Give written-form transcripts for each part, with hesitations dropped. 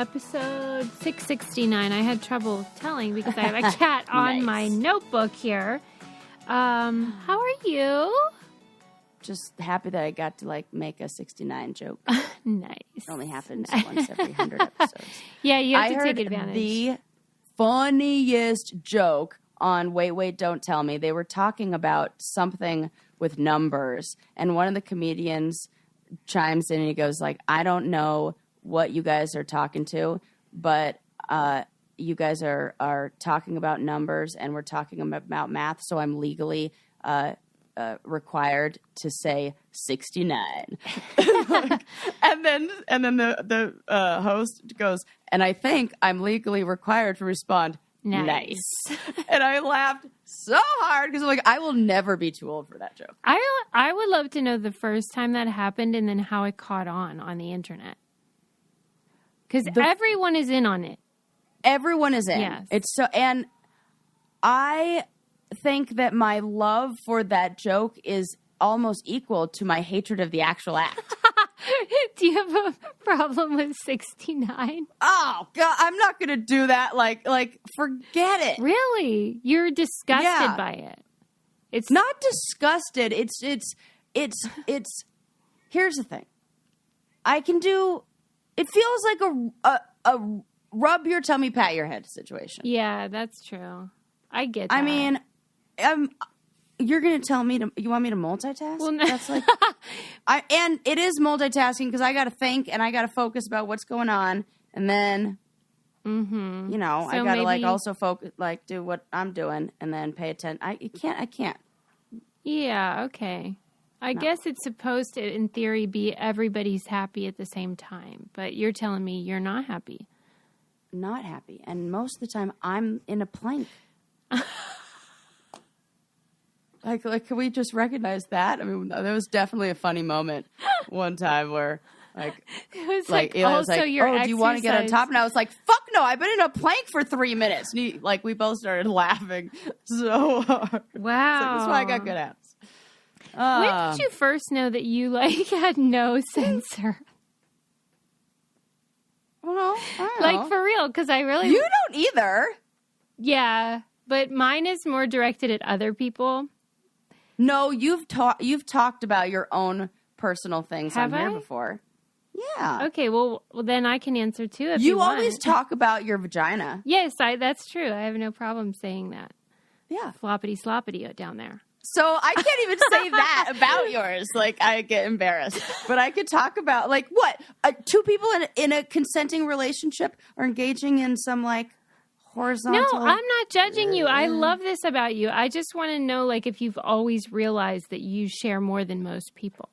episode 669. I had trouble telling because I have a cat on my notebook here. How are you? Just happy that I got to make a 69 joke. Nice. It only happens once every 100 episodes. Yeah, you have to take advantage. The funniest joke on Wait, Don't Tell Me. They were talking about something with numbers, and one of the comedians chimes in and he goes I don't know what you guys are talking to, but you guys are talking about numbers and we're talking about math, so I'm legally required to say 69. and then the host goes, and I think I'm legally required to respond, nice. And I laughed so hard because I'm I will never be too old for that joke. I would love to know the first time that happened and then how it caught on the internet. Because everyone is in on it. Everyone is in. Yes. It's so, and I think that my love for that joke is almost equal to my hatred of the actual act. Do you have a problem with 69? Oh God, I'm not going to do that. Forget it. Really? You're disgusted by it. It's not disgusted. It's here's the thing. I can do, it feels like a rub your tummy, pat your head situation. Yeah, that's true. I get that. I mean, you're going to tell me you want me to multitask? Well, no. That's and it is multitasking because I got to think and I got to focus about what's going on. And then, I got to also focus, do what I'm doing and then pay attention. I can't. Yeah. Okay. I guess it's supposed to, in theory, be everybody's happy at the same time. But you're telling me you're not happy. Not happy. And most of the time I'm in a plank. Can we just recognize that? I mean, there was definitely a funny moment one time where, it was your do you want to get on top? And I was like, fuck no, I've been in a plank for 3 minutes. And we both started laughing so hard. Wow. That's why I got good abs. When did you first know that you, had no censor? Well, I don't know. For real, because I really... You don't either. Yeah, but mine is more directed at other people. No, you've talked about your own personal things on here before. Yeah. Okay, well then I can answer too if you want. You always talk about your vagina. Yes, that's true. I have no problem saying that. Yeah. Floppity sloppity down there. So I can't even say that about yours. I get embarrassed. But I could talk about, what? Two people in a consenting relationship are engaging in some, horizontal... No, I'm not judging you. I love this about you. I just want to know, if you've always realized that you share more than most people.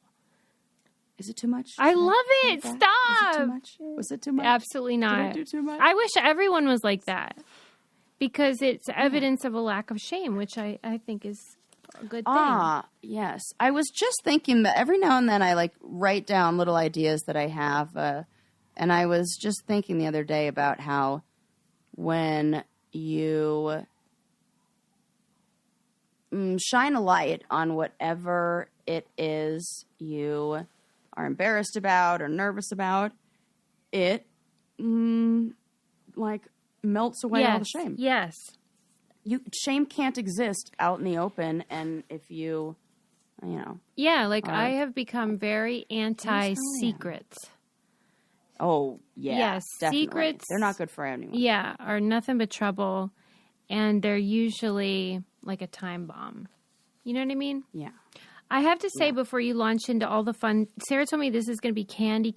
Is it too much? I love it. Stop. Was it too much? Was it too much? Absolutely not. Did I do too much? I wish everyone was like that. Because it's evidence of a lack of shame, which I think is a good thing. Yes. I was just thinking that every now and then I write down little ideas that I have. And I was just thinking the other day about how when you shine a light on whatever it is you are embarrassed about or nervous about, it melts away all the shame. Yes. Shame can't exist out in the open, and if you Yeah, I have become very anti-secrets. Oh, yeah. Yes, definitely. Secrets. They're not good for anyone. Yeah, are nothing but trouble, and they're usually like a time bomb. You know what I mean? Yeah. I have to say before you launch into all the fun, Sarah told me this is going to be candy,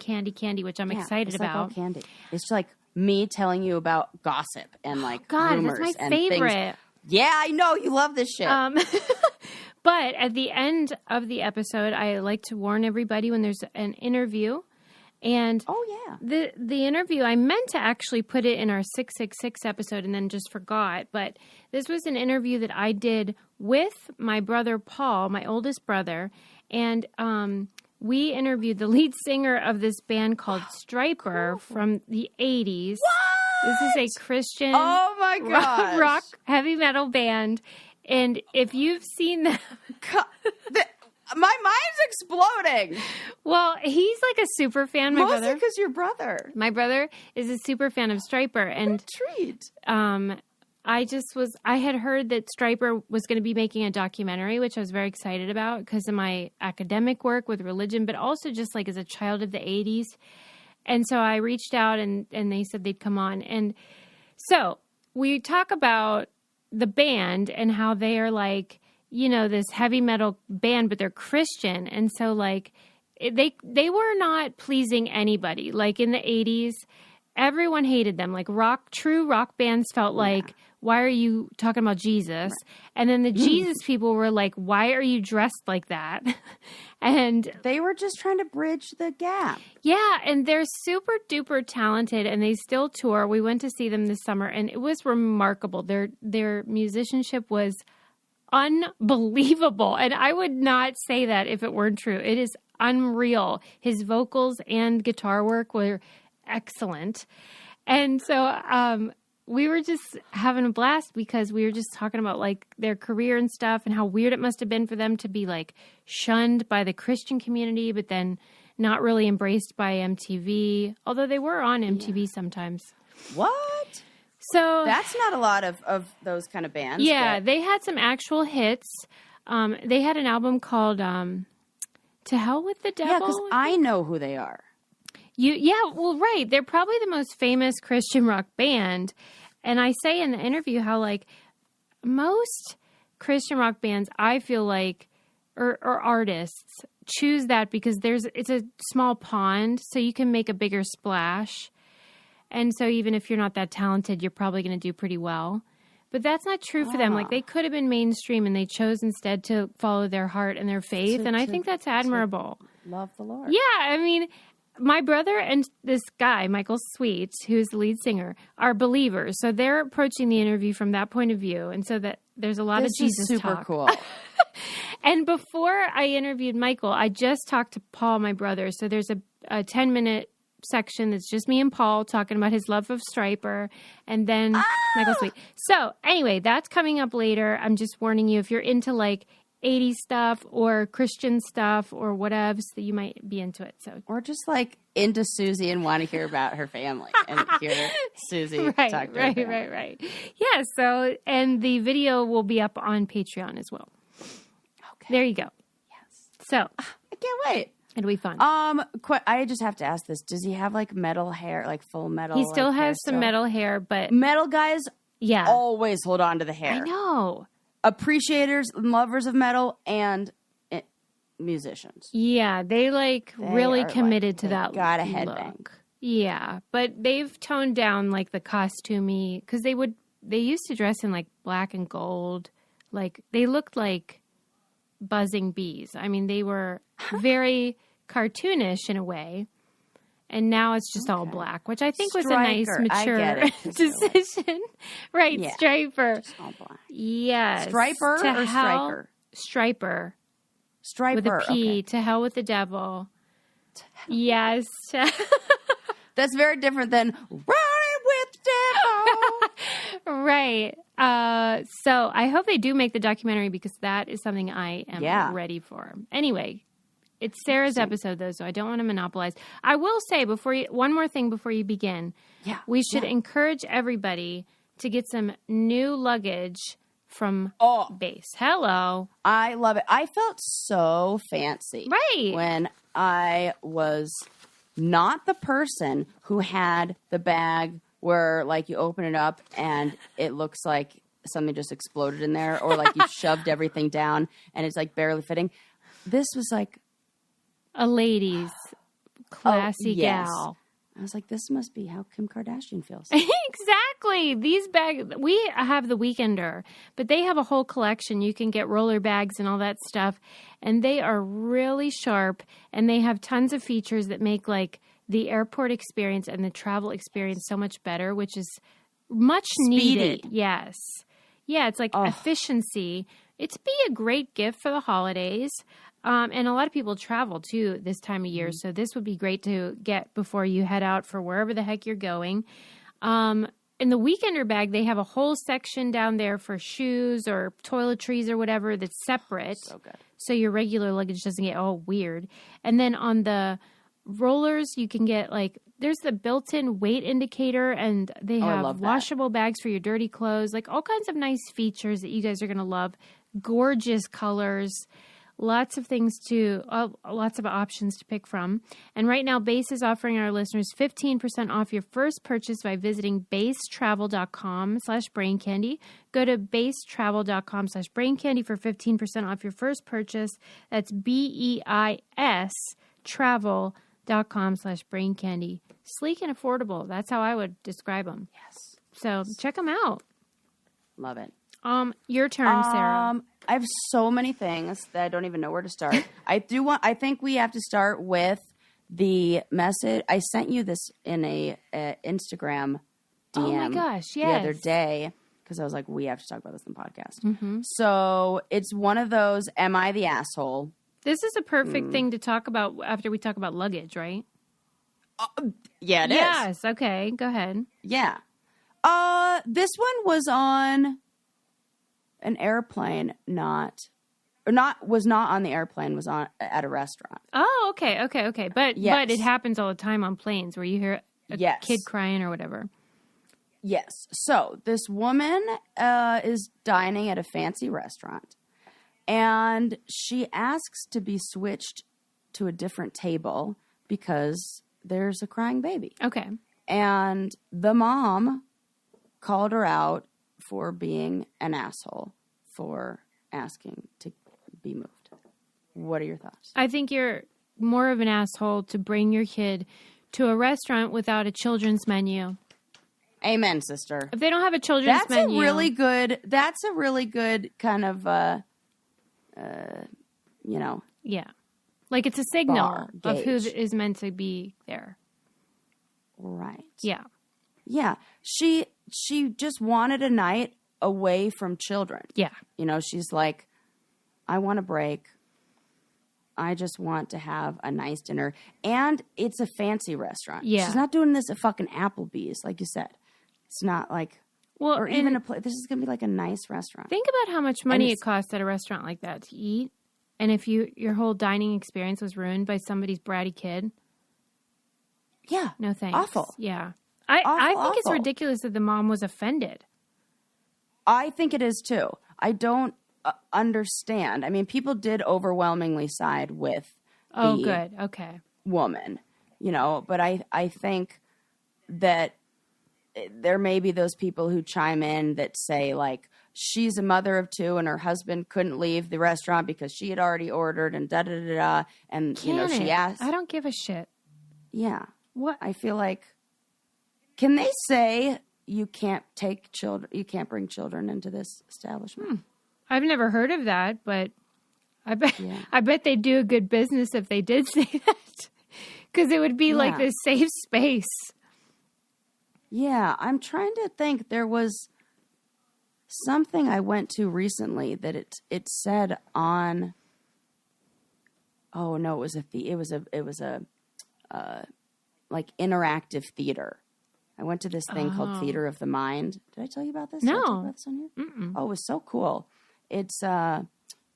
which I'm excited about. All candy. It's me telling you about gossip and God, rumors that's my and favorite. Things. Yeah, I know you love this shit. But at the end of the episode, I like to warn everybody when there's an interview. And the interview, I meant to actually put it in our 666 episode and then just forgot. But this was an interview that I did with my brother Paul, my oldest brother. And we interviewed the lead singer of this band called Striper from the 80s. What? This is a Christian rock heavy metal band. And if you've seen them... My mind's exploding. Well, he's like a super fan, my brother. Mostly because your brother. My brother is a super fan of Stryper. And what a treat. I had heard that Stryper was going to be making a documentary, which I was very excited about because of my academic work with religion, but also just like as a child of the 80s. And so I reached out and they said they'd come on. And so we talk about the band and how they are like, you know, this heavy metal band, but they're Christian. And so like they were not pleasing anybody. Like in the 80s, everyone hated them. Like true rock bands felt like, why are you talking about Jesus? Right. And then the Jesus people were like, why are you dressed like that? And they were just trying to bridge the gap. Yeah, and they're super duper talented and they still tour. We went to see them this summer and it was remarkable. Their musicianship was unbelievable. And I would not say that if it weren't true. It is unreal. His vocals and guitar work were excellent. And so we were just having a blast because we were just talking about like their career and stuff and how weird it must have been for them to be like shunned by the Christian community, but then not really embraced by MTV, although they were on MTV sometimes. What? So that's not a lot of those kind of bands. Yeah, they had some actual hits. They had an album called To Hell with the Devil. Yeah, because I know who they are. Well, right. They're probably the most famous Christian rock band. And I say in the interview how, like, most Christian rock bands, I feel like, or artists, choose that because it's a small pond, so you can make a bigger splash. And so even if you're not that talented, you're probably going to do pretty well. But that's not true for them. Like, they could have been mainstream, and they chose instead to follow their heart and their faith. And I think that's admirable. Love the Lord. Yeah, I mean, my brother and this guy, Michael Sweet, who's the lead singer, are believers. So they're approaching the interview from that point of view. And so that there's a lot of Jesus talk. This is super cool. And before I interviewed Michael, I just talked to Paul, my brother. So there's a 10-minute section that's just me and Paul talking about his love of Stryper and then Michael Sweet. So anyway, that's coming up later. I'm just warning you, if you're into like 80s stuff or Christian stuff or whatevs, that you might be into it. So, or just like into Susie and want to hear about her family and hear Susie talk to her family. Right. Yeah. So, and the video will be up on Patreon as well. Okay. There you go. Yes. So I can't wait. It'll be fun. I just have to ask this. Does he have like metal hair, like full metal? He still has some metal hair, but metal guys always hold on to the hair. I know. Appreciators and lovers of metal and musicians. Yeah, they really committed to that got a headbang. Look. Yeah, but they've toned down like the costumey because they used to dress in like black and gold. Like they looked like buzzing bees. I mean, they were very cartoonish in a way. And now it's just all black, which I think was a nice, mature decision. Right, yeah. Stryper. Just all black. Yes. Stryper or Striker? Stryper. Stryper. With a P. Okay. To hell with the devil. Yes. That's very different than running with the devil. Right. So I hope they do make the documentary because that is something I am ready for. Anyway. It's Sarah's episode, though, so I don't want to monopolize. I will say one more thing before you begin. Yeah. We should encourage everybody to get some new luggage from Base. Hello. I love it. I felt so fancy. Right. When I was not the person who had the bag where, like, you open it up and it looks like something just exploded in there or, like, you shoved everything down and it's, like, barely fitting. This was, like, a lady's classy gal. I was like, this must be how Kim Kardashian feels. Exactly. These bags, we have the Weekender, but they have a whole collection. You can get roller bags and all that stuff. And they are really sharp. And they have tons of features that make like the airport experience and the travel experience so much better, which is much needed. Yes. Yeah, it's like efficiency. It's be a great gift for the holidays. And a lot of people travel, too, this time of year. Mm-hmm. So this would be great to get before you head out for wherever the heck you're going. In the Weekender bag, they have a whole section down there for shoes or toiletries or whatever that's separate. So good. so your regular luggage doesn't get all weird. And then on the rollers, you can get like, there's the built-in weight indicator, and they have washable bags for your dirty clothes, like all kinds of nice features that you guys are going to love. Gorgeous colors, lots of things lots of options to pick from. And right now, Base is offering our listeners 15% off your first purchase by visiting basetravel.com/braincandy. Go to basetravel.com/braincandy for 15% off your first purchase. That's BEIS travel.com/braincandy. Sleek and affordable. That's how I would describe them. Yes. So check them out. Love it. Your turn, Sarah. I have so many things that I don't even know where to start. I think we have to start with the message. I sent you this in a Instagram DM. Oh my gosh, yes. The other day, because I was like, we have to talk about this in the podcast. Mm-hmm. So it's one of those, am I the asshole? This is a perfect thing to talk about after we talk about luggage, right? Yeah, it is. Yes, okay, go ahead. Yeah. This one was on an airplane, was not on the airplane, was on at a restaurant. Oh, okay. But it happens all the time on planes where you hear a kid crying or whatever. Yes. So this woman is dining at a fancy restaurant, and she asks to be switched to a different table because there's a crying baby. Okay. And the mom called her out for being an asshole for asking to be moved. What are your thoughts? I think you're more of an asshole to bring your kid to a restaurant without a children's menu. Amen, sister. If they don't have a children's menu. That's a really good kind of, Yeah. Like it's a signal of who is meant to be there. Right. Yeah. Yeah. She just wanted a night away from children. Yeah. She's like, I want a break. I just want to have a nice dinner. And it's a fancy restaurant. Yeah. She's not doing this at fucking Applebee's, like you said. It's not like, or even a place. This is going to be like a nice restaurant. Think about how much money it costs at a restaurant like that to eat. And if your whole dining experience was ruined by somebody's bratty kid. Yeah. No thanks. Awful. Yeah. I think it's ridiculous that the mom was offended. I think it is too. I don't understand. I mean, people did overwhelmingly side with the woman, but I think that there may be those people who chime in that say, like, she's a mother of two and her husband couldn't leave the restaurant because she had already ordered and da-da-da-da. And, she asked. I don't give a shit. Yeah. What? I feel like, can they say you can't bring children into this establishment? I've never heard of that, but I bet they'd do a good business if they did say that. Because it would be like this safe space. Yeah, I'm trying to think. There was something I went to recently that it said on. Oh no, it was a like interactive theater. I went to this thing called Theater of the Mind. Did I tell you about this? No. Did I talk about this on here? Mm-mm. Oh, it was so cool. It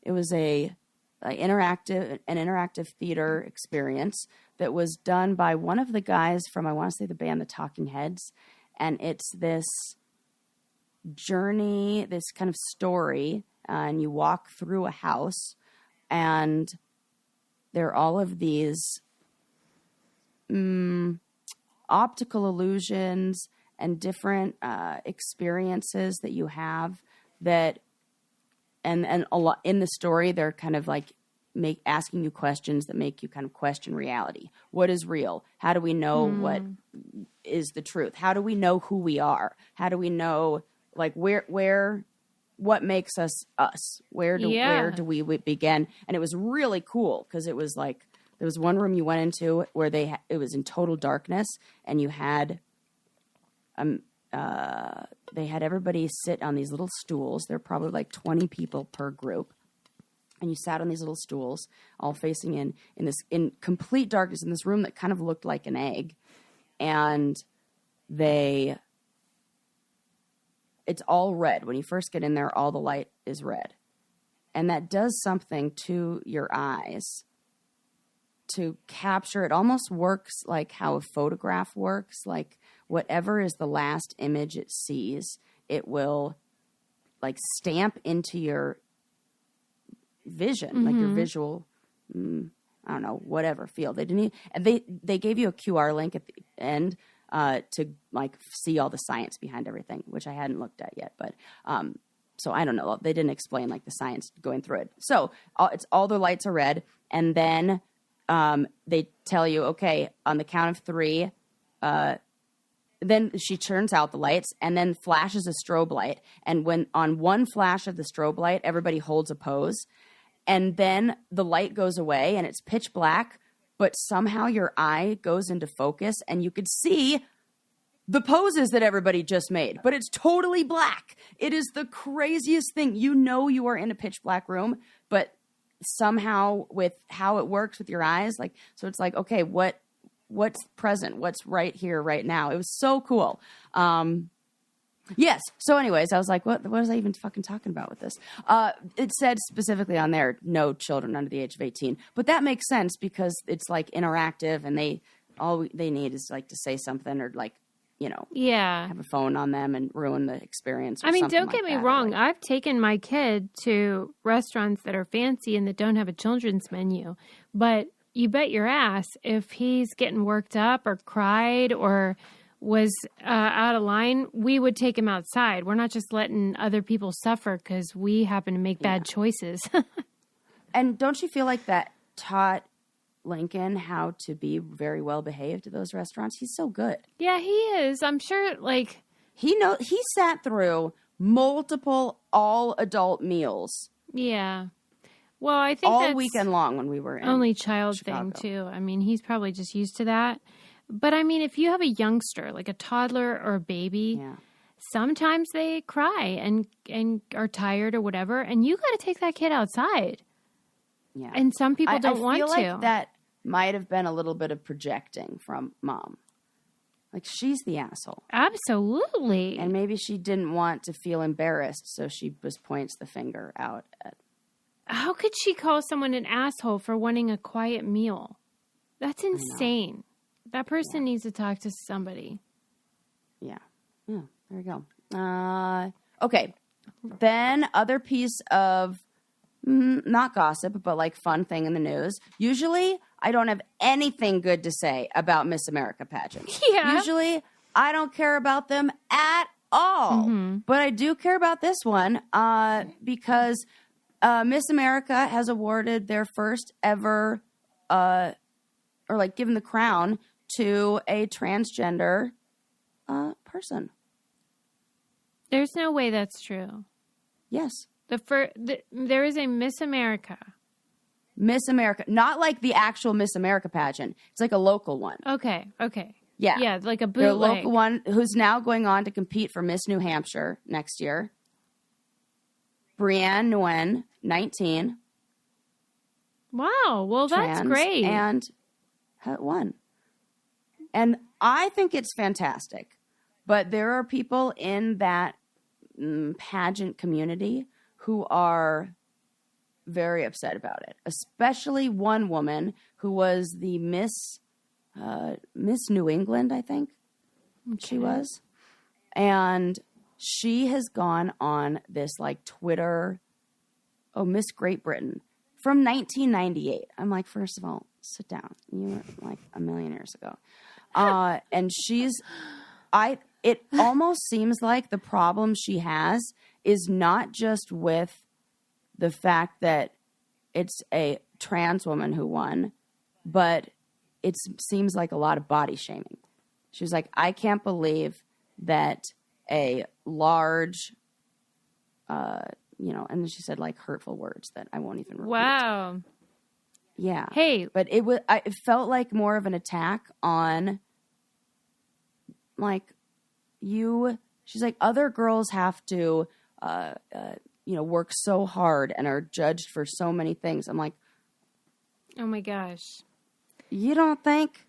was an interactive theater experience that was done by one of the guys from, I want to say, the band The Talking Heads. And it's this journey, this kind of story, and you walk through a house, and there are all of these optical illusions and different experiences that you have that, and a lot in the story, they're kind of like asking you questions that make you kind of question reality. What is real? How do we know what is the truth? How do we know who we are? How do we know, like, what makes us us? Where do we begin? And it was really cool because it was like, there was one room you went into where it was in total darkness, and you had they had everybody sit on these little stools. There were probably like 20 people per group. And you sat on these little stools, all facing in complete darkness, in this room that kind of looked like an egg. And it's all red. When you first get in there, all the light is red. And that does something to your eyes to capture. It almost works like how a photograph works. Like whatever is the last image it sees, it will like stamp into your vision, like your visual, I don't know, whatever field. They gave you a QR link at the end to like see all the science behind everything, which I hadn't looked at yet. But so I don't know. They didn't explain like the science going through it. So it's all the lights are red, and then they tell you, okay, on the count of 3. Then she turns out the lights and then flashes a strobe light. And when on one flash of the strobe light, everybody holds a pose. And then the light goes away and it's pitch black, but somehow your eye goes into focus and you could see the poses that everybody just made, but it's totally black. It is the craziest thing. You know you are in a pitch black room, but somehow with how it works with your eyes, like, so it's like, okay, what's present? What's right here, right now? It was so cool. Yes. So anyways, I was like, what was I even fucking talking about with this? It said specifically on there, no children under the age of 18, but that makes sense because it's like interactive and all they need is like to say something or like, you know, have a phone on them and ruin the experience. Or I mean, don't like get me that. wrong. Like, I've taken my kid to restaurants that are fancy and that don't have a children's menu, but you bet your ass if he's getting worked up or cried or was out of line, we would take him outside. We're not just letting other people suffer because we happen to make bad choices. And don't you feel like that taught Lincoln how to be very well behaved at those restaurants? He's so good. Yeah, he is. I'm sure, like... He sat through multiple all-adult meals. Yeah. Well, I think all that's weekend long when we were in only child Chicago. thing, too. I mean, he's probably just used to that. But, I mean, if you have a youngster, like a toddler or a baby, sometimes they cry and are tired or whatever, and you got to take that kid outside. Yeah. And some people don't want to. I feel like that might have been a little bit of projecting from mom. Like, she's the asshole. Absolutely. And maybe she didn't want to feel embarrassed, so she just points the finger out at... How could she call someone an asshole for wanting a quiet meal? That's insane. That person needs to talk to somebody. Yeah. Yeah, there we go. Okay. Then other piece of, not gossip, but like fun thing in the news. Usually, I don't have anything good to say about Miss America pageants. Yeah. Usually, I don't care about them at all. Mm-hmm. But I do care about this one because Miss America has awarded their first ever, or like given the crown to a transgender person. There's no way that's true. Yes. There is a Miss America. Miss America. Not like the actual Miss America pageant. It's like a local one. Okay. Yeah. Yeah, like a bootleg. A local one who's now going on to compete for Miss New Hampshire next year. Brianne Nguyen, 19. Wow. Well, that's great. And won. And I think it's fantastic. But there are people in that pageant community who are very upset about it. Especially one woman who was the Miss New England, I think she was. And she has gone on this like Twitter, Miss Great Britain from 1998. I'm like, first of all, sit down. You were like a million years ago. And it almost seems like the problem she has is not just with the fact that it's a trans woman who won, but it seems like a lot of body shaming. She was like, I can't believe that a large, and then she said like hurtful words that I won't even repeat. Wow. Yeah. Hey. But it felt like more of an attack on like she's like, other girls have to, work so hard and are judged for so many things. I'm like, oh my gosh. You don't think?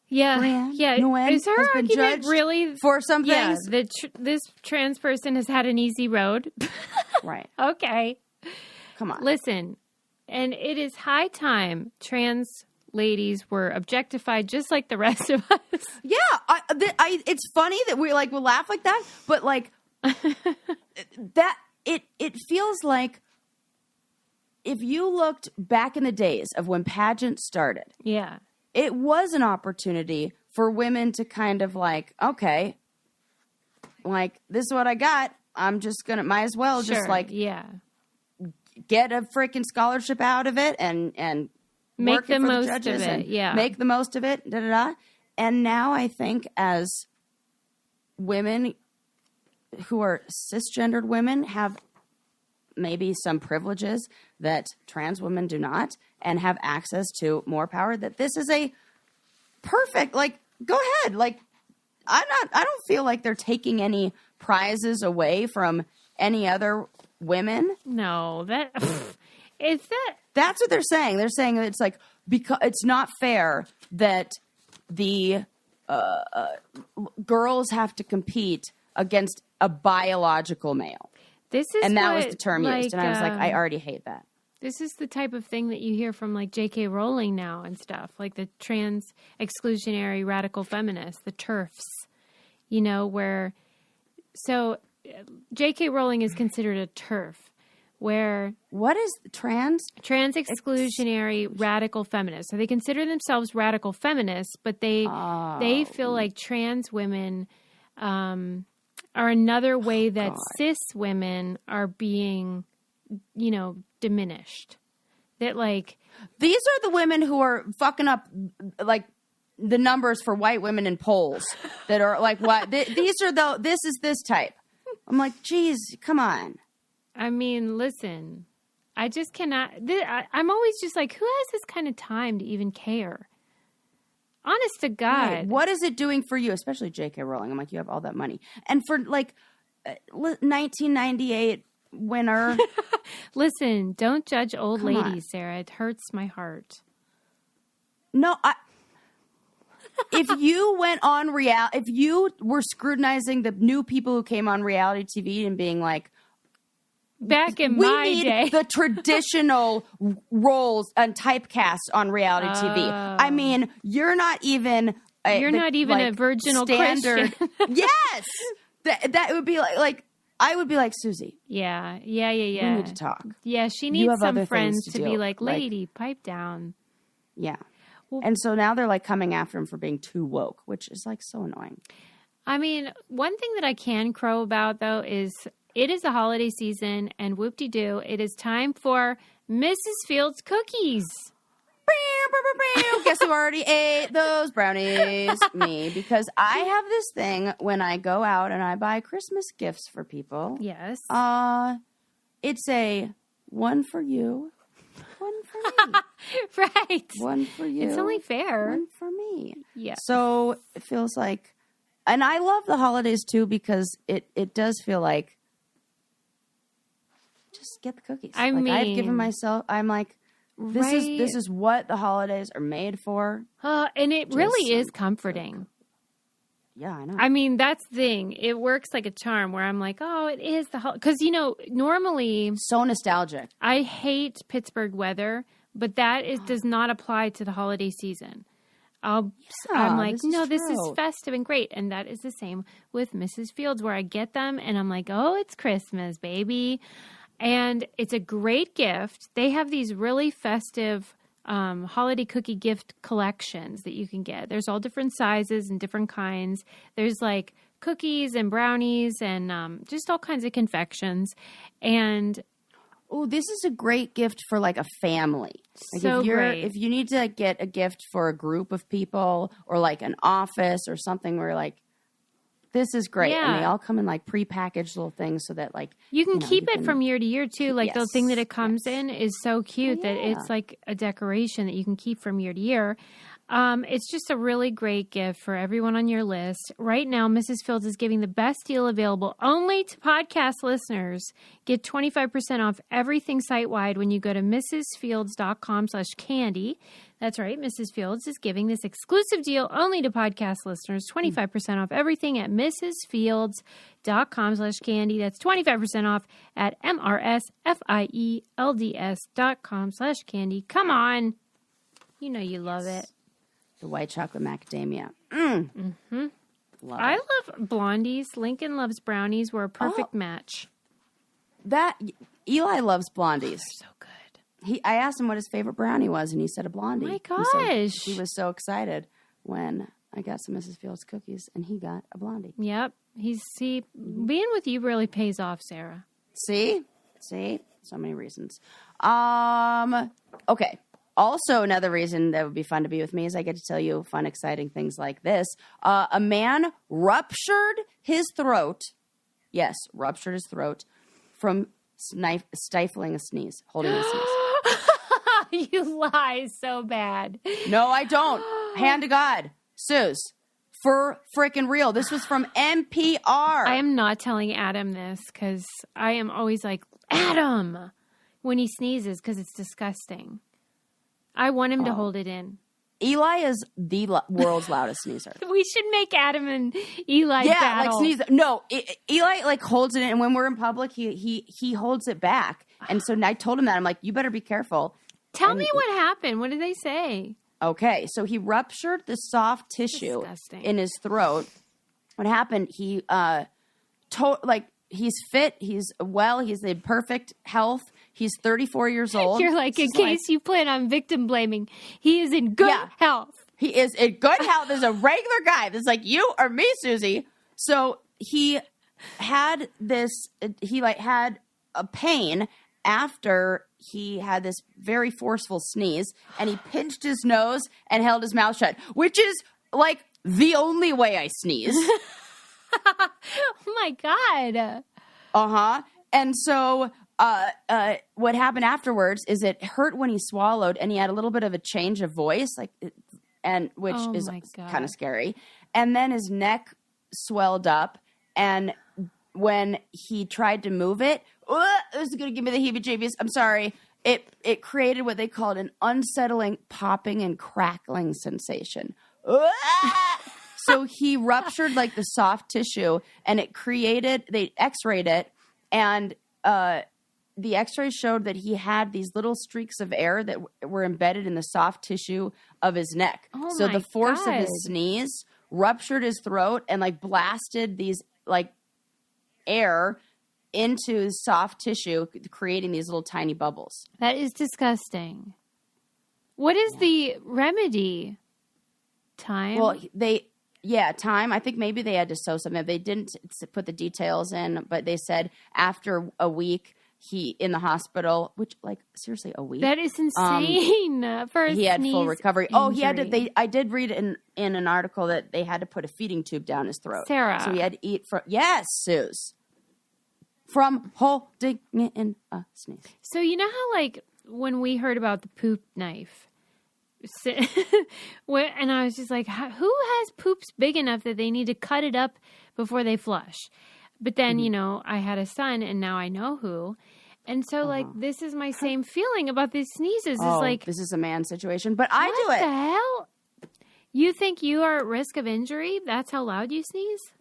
Yeah. Nguyen is her argument really for some things? Yeah, this trans person has had an easy road. Right. Okay. Come on. Listen, and it is high time trans ladies were objectified just like the rest of us. Yeah, it's funny that we'll laugh like that, but like that it feels like if you looked back in the days of when pageants started, yeah, it was an opportunity for women to kind of like, okay, like this is what I got. I'm just gonna might as well just like get a freaking scholarship out of it and make the most of it. Yeah, make the most of it. Da da da. And now I think as women who are cisgendered women have maybe some privileges that trans women do not, and have access to more power, that this is a perfect, like, go ahead. Like, I don't feel like they're taking any prizes away from any other women. No, that's what they're saying. They're saying that it's like, because it's not fair that the girls have to compete against a biological male. That was the term used, and I was like, I already hate that. This is the type of thing that you hear from like J.K. Rowling now and stuff, like the trans exclusionary radical feminists, the TERFs, so J.K. Rowling is considered a TERF, where... What is trans? Trans exclusionary radical feminists. So they consider themselves radical feminists, but they feel like trans women... are another way that cis women are being, diminished. That like... These are the women who are fucking up, like, the numbers for white women in polls that are like, what? This is this type. I'm like, geez, come on. I mean, listen, I just cannot... I'm always just like, who has this kind of time to even care? Honest to God. Right. What is it doing for you? Especially J.K. Rowling. I'm like, you have all that money. And for like 1998 winner. Listen, don't judge old ladies, Sarah. It hurts my heart. No, if you went on if you were scrutinizing the new people who came on reality TV and being like, back in my day, the traditional roles and typecasts on reality TV. I mean, you're not even a virginal standard. Christian. Yes, that would be like I would be like, Susie. Yeah. We need to talk. Yeah, she needs some friends to be like, lady, pipe down. Yeah. Well, and so now they're like coming after him for being too woke, which is like so annoying. I mean, one thing that I can crow about though is, it is the holiday season, and whoop-de-doo, it is time for Mrs. Fields cookies. Guess who already ate those brownies? Me, because I have this thing when I go out and I buy Christmas gifts for people. Yes. It's a one for you, one for me. Right. One for you. It's only fair. One for me. Yeah. So it feels like, and I love the holidays too, because it does feel like, just get the cookies. I've given myself, I'm like, this is what the holidays are made for. And it really is comforting. Yeah, I know. I mean, that's the thing. It works like a charm where I'm like, oh, it is the holiday. Because, normally... So nostalgic. I hate Pittsburgh weather, but that does not apply to the holiday season. I'm like, this is festive and great. And that is the same with Mrs. Fields, where I get them and I'm like, oh, it's Christmas, baby. And it's a great gift. They have these really festive holiday cookie gift collections that you can get. There's all different sizes and different kinds. There's like cookies and brownies and just all kinds of confections. And this is a great gift for like a family. Like great. If you need to get a gift for a group of people or like an office or something where like, this is great. Yeah. And they all come in like prepackaged little things so that like... You can keep it from year to year too. Like the thing that it comes in is so cute that it's like a decoration that you can keep from year to year. It's just a really great gift for everyone on your list. Right now, Mrs. Fields is giving the best deal available only to podcast listeners. Get 25% off everything site-wide when you go to mrsfields.com/candy. That's right. Mrs. Fields is giving this exclusive deal only to podcast listeners. 25% off everything at mrsfields.com/candy. That's 25% off at mrsfields.com/candy. Come on. You know you love it. The white chocolate macadamia. Mm-hmm. I love blondies. Lincoln loves brownies. We're a perfect match. That Eli loves blondies. They're so good. I asked him what his favorite brownie was, and he said a blondie. Oh my gosh. He was so excited when I got some Mrs. Fields cookies, and he got a blondie. Yep. Being with you really pays off, Sarah. See? So many reasons. Okay. Also, another reason that would be fun to be with me is I get to tell you fun, exciting things like this. A man ruptured his throat. Yes, ruptured his throat from stifling a sneeze, holding a sneeze. You lie so bad. No, I don't. Hand to God. Suze, for freaking real. This was from NPR. I am not telling Adam this because I am always like, Adam, when he sneezes because it's disgusting. I want him to hold it in. Eli is the world's loudest sneezer. We should make Adam and Eli battle. Like sneeze. No, Eli like holds it in, and when we're in public, he holds it back. And so I told him that. I'm like, you better be careful. Tell me what happened. What did they say? Okay, so he ruptured the soft tissue in his throat. What happened? He he's fit, he's well, he's in perfect health. He's 34 years old. You're like, in case you plan on victim blaming, he is in good health. He is in good health. There's a regular guy that's like you or me, Susie. So he had had a pain after he had this very forceful sneeze, and he pinched his nose and held his mouth shut, which is like the only way I sneeze. Oh my God. And so what happened afterwards is it hurt when he swallowed, and he had a little bit of a change of voice, which is kind of scary. And then his neck swelled up, and when he tried to move it, this is going to give me the heebie-jeebies. I'm sorry. It created what they called an unsettling popping and crackling sensation. So he ruptured like the soft tissue, and they x-rayed it, and the x-rays showed that he had these little streaks of air that were embedded in the soft tissue of his neck. So the force of his sneeze ruptured his throat and like blasted these like air into his soft tissue, creating these little tiny bubbles. That is disgusting. What is the remedy? Time? Well, time. I think maybe they had to sew something. They didn't put the details in, but they said after a week he in the hospital, which like seriously a week. That is insane for a he had full recovery. Injury. Oh, he had to. I did read in an article that they had to put a feeding tube down his throat. Sarah, so he had to eat from Suze, from holding in a sneeze. So you know how like when we heard about the poop knife. And I was just like, who has poops big enough that they need to cut it up before they flush? But then, I had a son, and now I know who. And so, like, this is my same feeling about these sneezes. It's like, this is a man situation, but I do it. What the hell? You think you are at risk of injury? That's how loud you sneeze?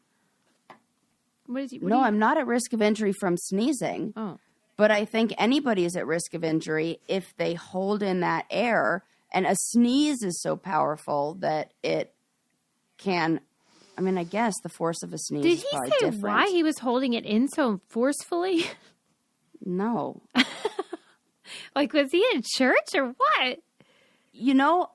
I'm not at risk of injury from sneezing. Oh. But I think anybody is at risk of injury if they hold in that air. And a sneeze is so powerful that it can, I guess the force of a sneeze is probably different. Did he say why he was holding it in so forcefully? No. Like, was he in church or what? You know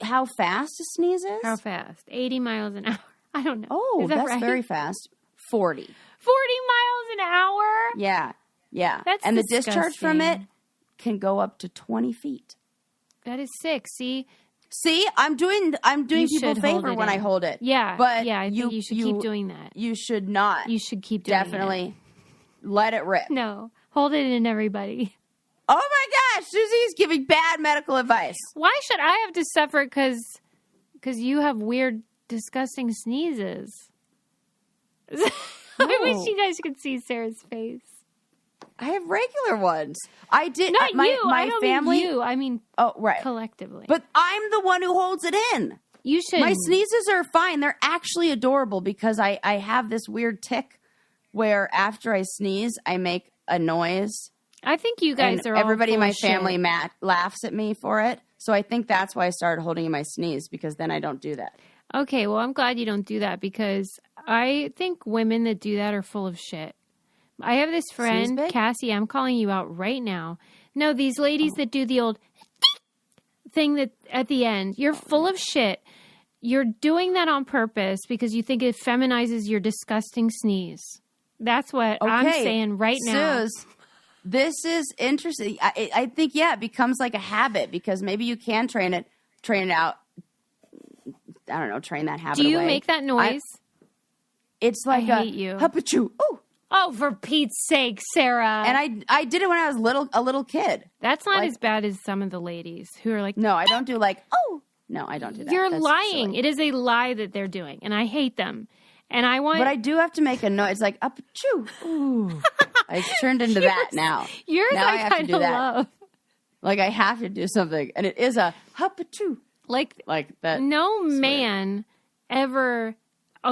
how fast a sneeze is? How fast? 80 miles an hour. I don't know. Oh, that's right? Very fast. 40. 40 miles an hour? Yeah. That's and disgusting. The discharge from it can go up to 20 feet. That is sick. See, I'm doing people a favor when I hold it. Yeah, but I think you should keep doing that. You should not. You should keep doing Definitely let it rip. No, hold it in, everybody. Oh my gosh, Susie's giving bad medical advice. Why should I have to suffer because because you have weird, disgusting sneezes. I wish you guys could see Sarah's face. I have regular ones. I did not my, you. My I don't family. mean you. I mean, right, collectively. But I'm the one who holds it in. You should. My sneezes are fine. They're actually adorable because I have this weird tick where after I sneeze, I make a noise. I think you guys and are. Everybody all in my full family shit. Laughs at me for it. So I think that's why I started holding in my sneeze because then I don't do that. Okay, well, I'm glad you don't do that because I think women that do that are full of shit. I have this friend, Cassie, I'm calling you out right now. No, these ladies that do the old thing that at the end, you're full of shit. You're doing that on purpose because you think it feminizes your disgusting sneeze. That's what I'm saying right now. Suze, this is interesting. I think, it becomes like a habit because maybe you can train it out. I don't know, train that habit away. Do you make that noise? It's like I hate you. Hupachoo. Oh, for Pete's sake, Sarah. And I did it when I was a little kid. That's not as bad as some of the ladies who are like... No, I don't do like, No, I don't do that. That's lying. Silly. It is a lie that they're doing, and I hate them. And I want... But I do have to make a noise like, up-a-choo. Ooh. I turned into that now. Yours now I have to do that. Love. Like I have to do something, and it is a hupachoo. Like that. No man ever,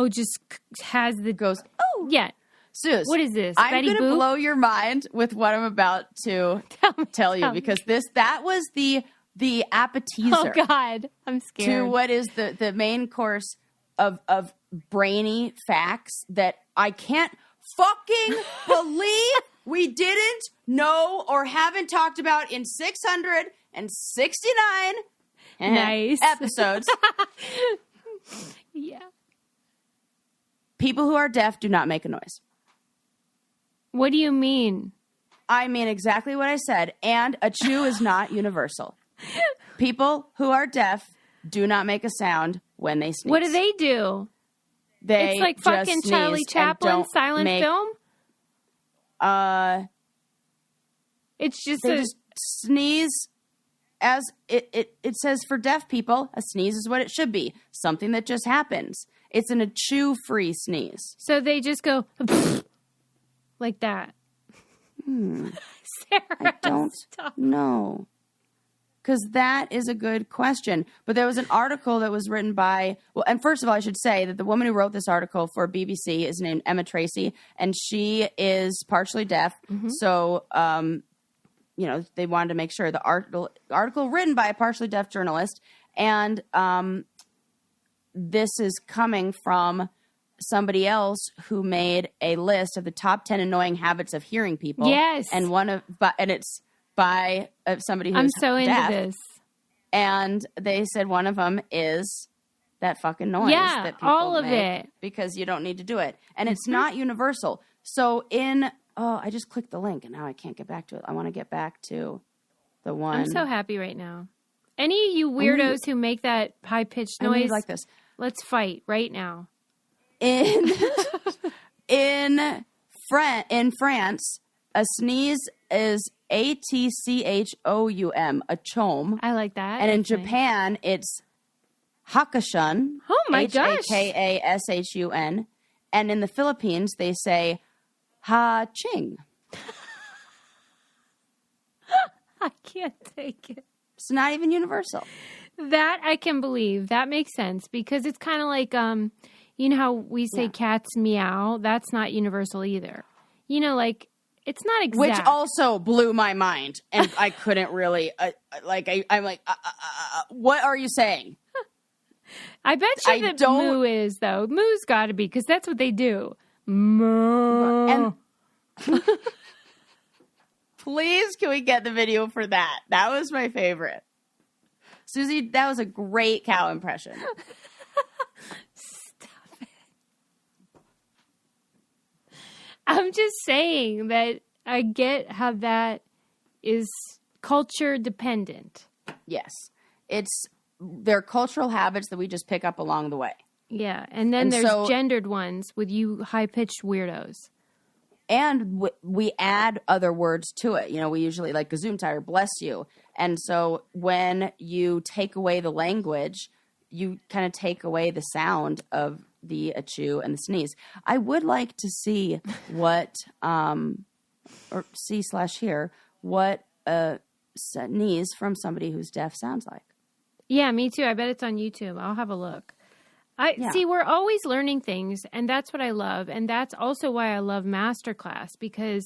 just has the... Goes, yeah. Suze, what is this? I'm going to blow your mind with what I'm about to tell you because that was the appetizer. Oh God, I'm scared. To what is the main course of brainy facts that I can't fucking believe we didn't know or haven't talked about in 669 nice episodes. Yeah. People who are deaf do not make a noise. What do you mean? I mean exactly what I said. And a chew is not universal. People who are deaf do not make a sound when they sneeze. What do they do? It's like fucking Charlie Chaplin silent film? It's just they just sneeze as it says for deaf people, a sneeze is what it should be. Something that just happens. It's a chew-free sneeze. So they just go like that. Sarah, I don't know. Because that is a good question. But there was an article that was written by... Well, and first of all, I should say that the woman who wrote this article for BBC is named Emma Tracy, and she is partially deaf. Mm-hmm. So, they wanted to make sure the article written by a partially deaf journalist, and this is coming from somebody else who made a list of the top 10 annoying habits of hearing people. Yes. And it's by somebody who's I'm so deaf. Into this. And they said one of them is that fucking noise that people all of make it. Because you don't need to do it. And it's not universal. So I just clicked the link and now I can't get back to it. I want to get back to the one. I'm so happy right now. Any of you weirdos who make that high-pitched noise, like this. Let's fight right now. In France, a sneeze is ATCHOUM, a chom. I like that. And in Japan, it's Hakashun. Oh my gosh. HAKASHUN. And in the Philippines, they say Ha-ching. I can't take it. It's not even universal. That I can believe. That makes sense because it's kind of like, you know how we say cats meow? That's not universal either. You know, like, it's not exact. Which also blew my mind. And I couldn't really, I'm like, what are you saying? I bet you that moo is, though. Moo's got to be, because that's what they do. Moo. And please, can we get the video for that? That was my favorite. Susie, that was a great cow impression. Stop it. I'm just saying that I get how that is culture dependent. Yes. They're cultural habits that we just pick up along the way. Yeah. And then there's gendered ones with you high-pitched weirdos. And we add other words to it. You know, we usually like gesundheit or bless you. And so when you take away the language, you kind of take away the sound of the achoo and the sneeze. I would like to see what, or see/hear what a sneeze from somebody who's deaf sounds like. Yeah, me too. I bet it's on YouTube. I'll have a look. See, we're always learning things, and that's what I love. And that's also why I love Masterclass, because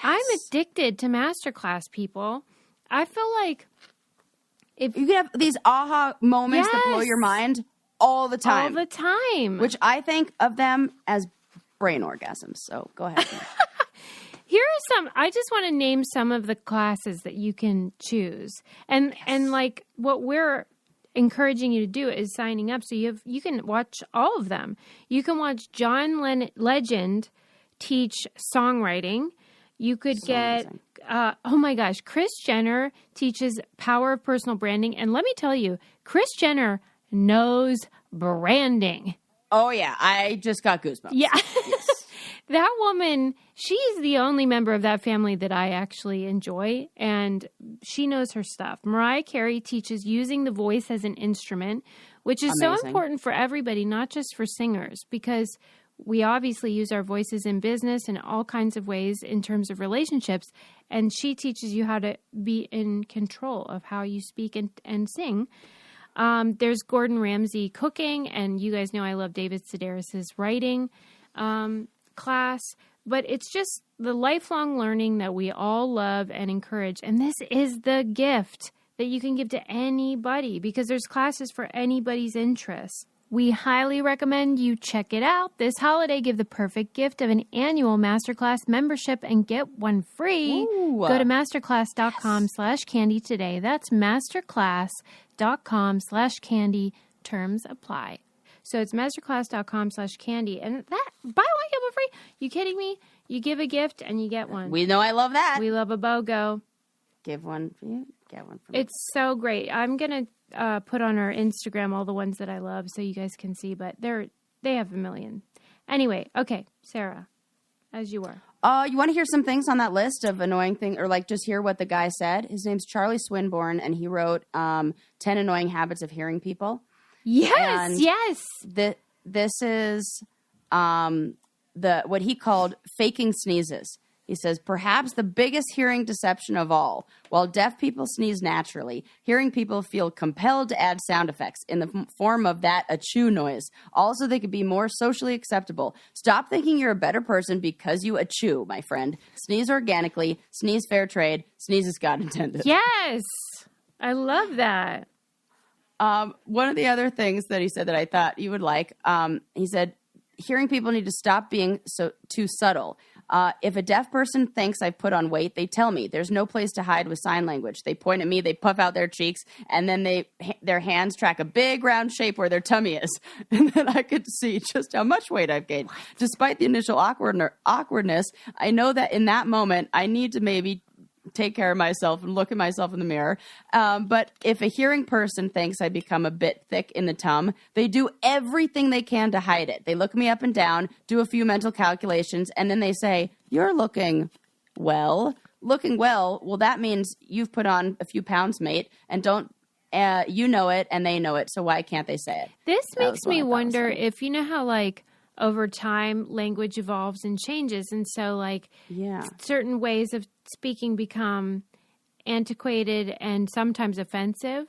I'm addicted to Masterclass, people. I feel like if you could have these aha moments that blow your mind all the time. All the time. Which I think of them as brain orgasms. So go ahead. Here are some. I just want to name some of the classes that you can choose, and like what we're encouraging you to do is signing up. So you can watch all of them. You can watch John Legend teach songwriting. You could get, oh my gosh, Kris Jenner teaches power of personal branding. And let me tell you, Kris Jenner knows branding. Oh yeah, I just got goosebumps. Yeah. Yes. That woman, she's the only member of that family that I actually enjoy, and she knows her stuff. Mariah Carey teaches using the voice as an instrument, which is so important for everybody, not just for singers, because we obviously use our voices in business in all kinds of ways in terms of relationships, and she teaches you how to be in control of how you speak and sing. There's Gordon Ramsay cooking, and you guys know I love David Sedaris' writing class, but it's just the lifelong learning that we all love and encourage. And this is the gift that you can give to anybody, because there's classes for anybody's interests. We highly recommend you check it out. This holiday, give the perfect gift of an annual Masterclass membership and get one free. Ooh. Go to masterclass.com/candy today. That's masterclass.com/candy. Terms apply. So it's masterclass.com/candy. And that, buy one, get one free. You kidding me? You give a gift and you get one. We know I love that. We love a BOGO. Give one for you, get one for me. It's so great. I'm going to put on our Instagram all the ones that I love so you guys can see, but they have a million. Anyway, okay, Sarah, as you were. You want to hear some things on that list of annoying things, or like just hear what the guy said? His name's Charlie Swinburne, and he wrote 10 Annoying Habits of Hearing People. Yes, and yes. This is what he called faking sneezes. He says, perhaps the biggest hearing deception of all. While deaf people sneeze naturally, hearing people feel compelled to add sound effects in the form of that achoo noise. Also, they could be more socially acceptable. Stop thinking you're a better person because you achoo, my friend. Sneeze organically, sneeze fair trade, sneeze as God intended. Yes, I love that. One of the other things that he said that I thought you would like, he said, hearing people need to stop being too subtle. If a deaf person thinks I've put on weight, they tell me. There's no place to hide with sign language. They point at me, they puff out their cheeks, and then their hands track a big round shape where their tummy is. And then I could see just how much weight I've gained. Despite the initial awkwardness, I know that in that moment, I need to maybe take care of myself and look at myself in the mirror. But if a hearing person thinks I become a bit thick in the tum, they do everything they can to hide it. They look me up and down, do a few mental calculations, and then they say, you're looking well. Looking well, that means you've put on a few pounds, mate, and don't you know it and they know it, so why can't they say it? This makes me wonder if, you know how like over time language evolves and changes, and so like certain ways of speaking become antiquated and sometimes offensive.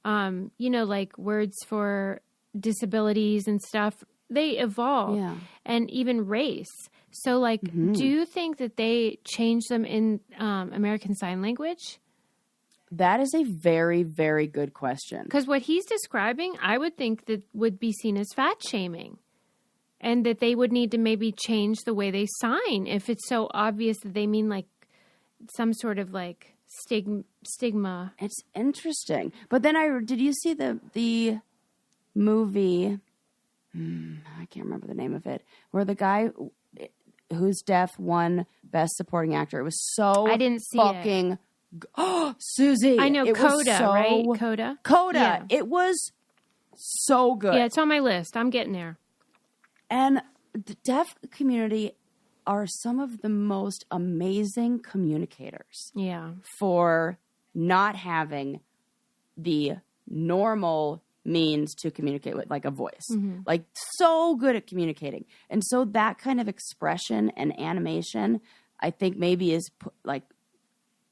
Like words for disabilities and stuff, they evolve. Yeah. And even race. So like, do you think that they change them in American Sign Language? That is a very, very good question. Because what he's describing, I would think that would be seen as fat shaming. And that they would need to maybe change the way they sign if it's so obvious that they mean like some sort of like stigma. It's interesting. But then did you see the movie? I can't remember the name of it. Where the guy who's deaf won Best Supporting Actor. It was so I didn't see fucking. Susie. I know Coda, right? Coda. Yeah. It was so good. Yeah, it's on my list. I'm getting there. And the deaf community are some of the most amazing communicators. Yeah. For not having the normal means to communicate with, like a voice. Like so good at communicating. And so that kind of expression and animation, I think maybe is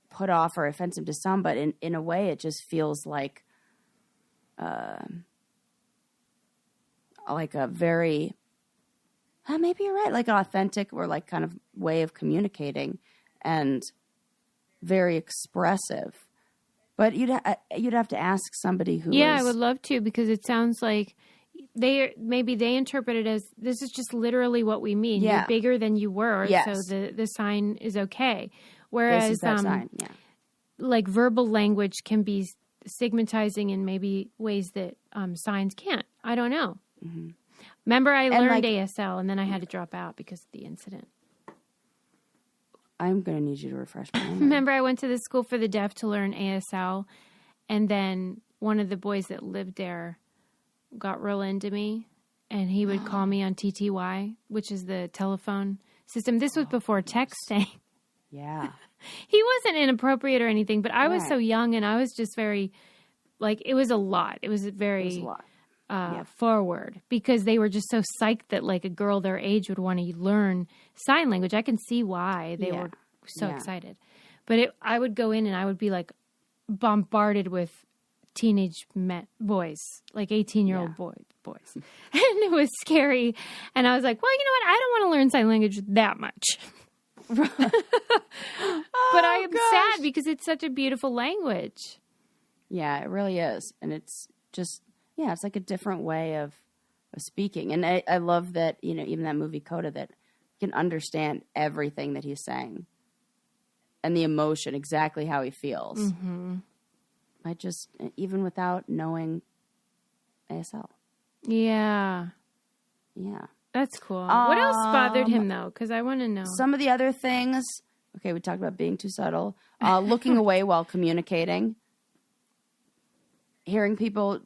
put off or offensive to some, but in a way it just feels like a very, maybe you're right, like an authentic or like kind of way of communicating and very expressive. But you'd have to ask somebody who I would love to, because it sounds like they interpret it as, this is just literally what we mean. Yeah. You're bigger than you were, so the sign is okay. Whereas this is that sign. Yeah. Like verbal language can be stigmatizing in maybe ways that signs can't. I don't know. Remember, I learned ASL and then I had to drop out because of the incident. I'm going to need you to refresh my memory. Remember, I went to the school for the deaf to learn ASL, and then one of the boys that lived there got real into me, and he would call me on TTY, which is the telephone system. This was before texting. Yeah. He wasn't inappropriate or anything, but I was so young, and I was just very, like, it was a lot. It was very forward, because they were just so psyched that, like, a girl their age would want to learn sign language. I can see why they were so excited. But I would go in and I would be, like, bombarded with teenage boys, like 18-year-old boys. And it was scary. And I was like, well, you know what? I don't want to learn sign language that much. But I am sad because it's such a beautiful language. Yeah, it really is. And it's just, it's like a different way of speaking. And I love that, even that movie Coda, that you can understand everything that he's saying and the emotion, exactly how he feels. I just, even without knowing ASL. Yeah. Yeah. That's cool. What else bothered him, though? Because I want to know. Some of the other things. Okay, we talked about being too subtle. Looking away while communicating. Hearing people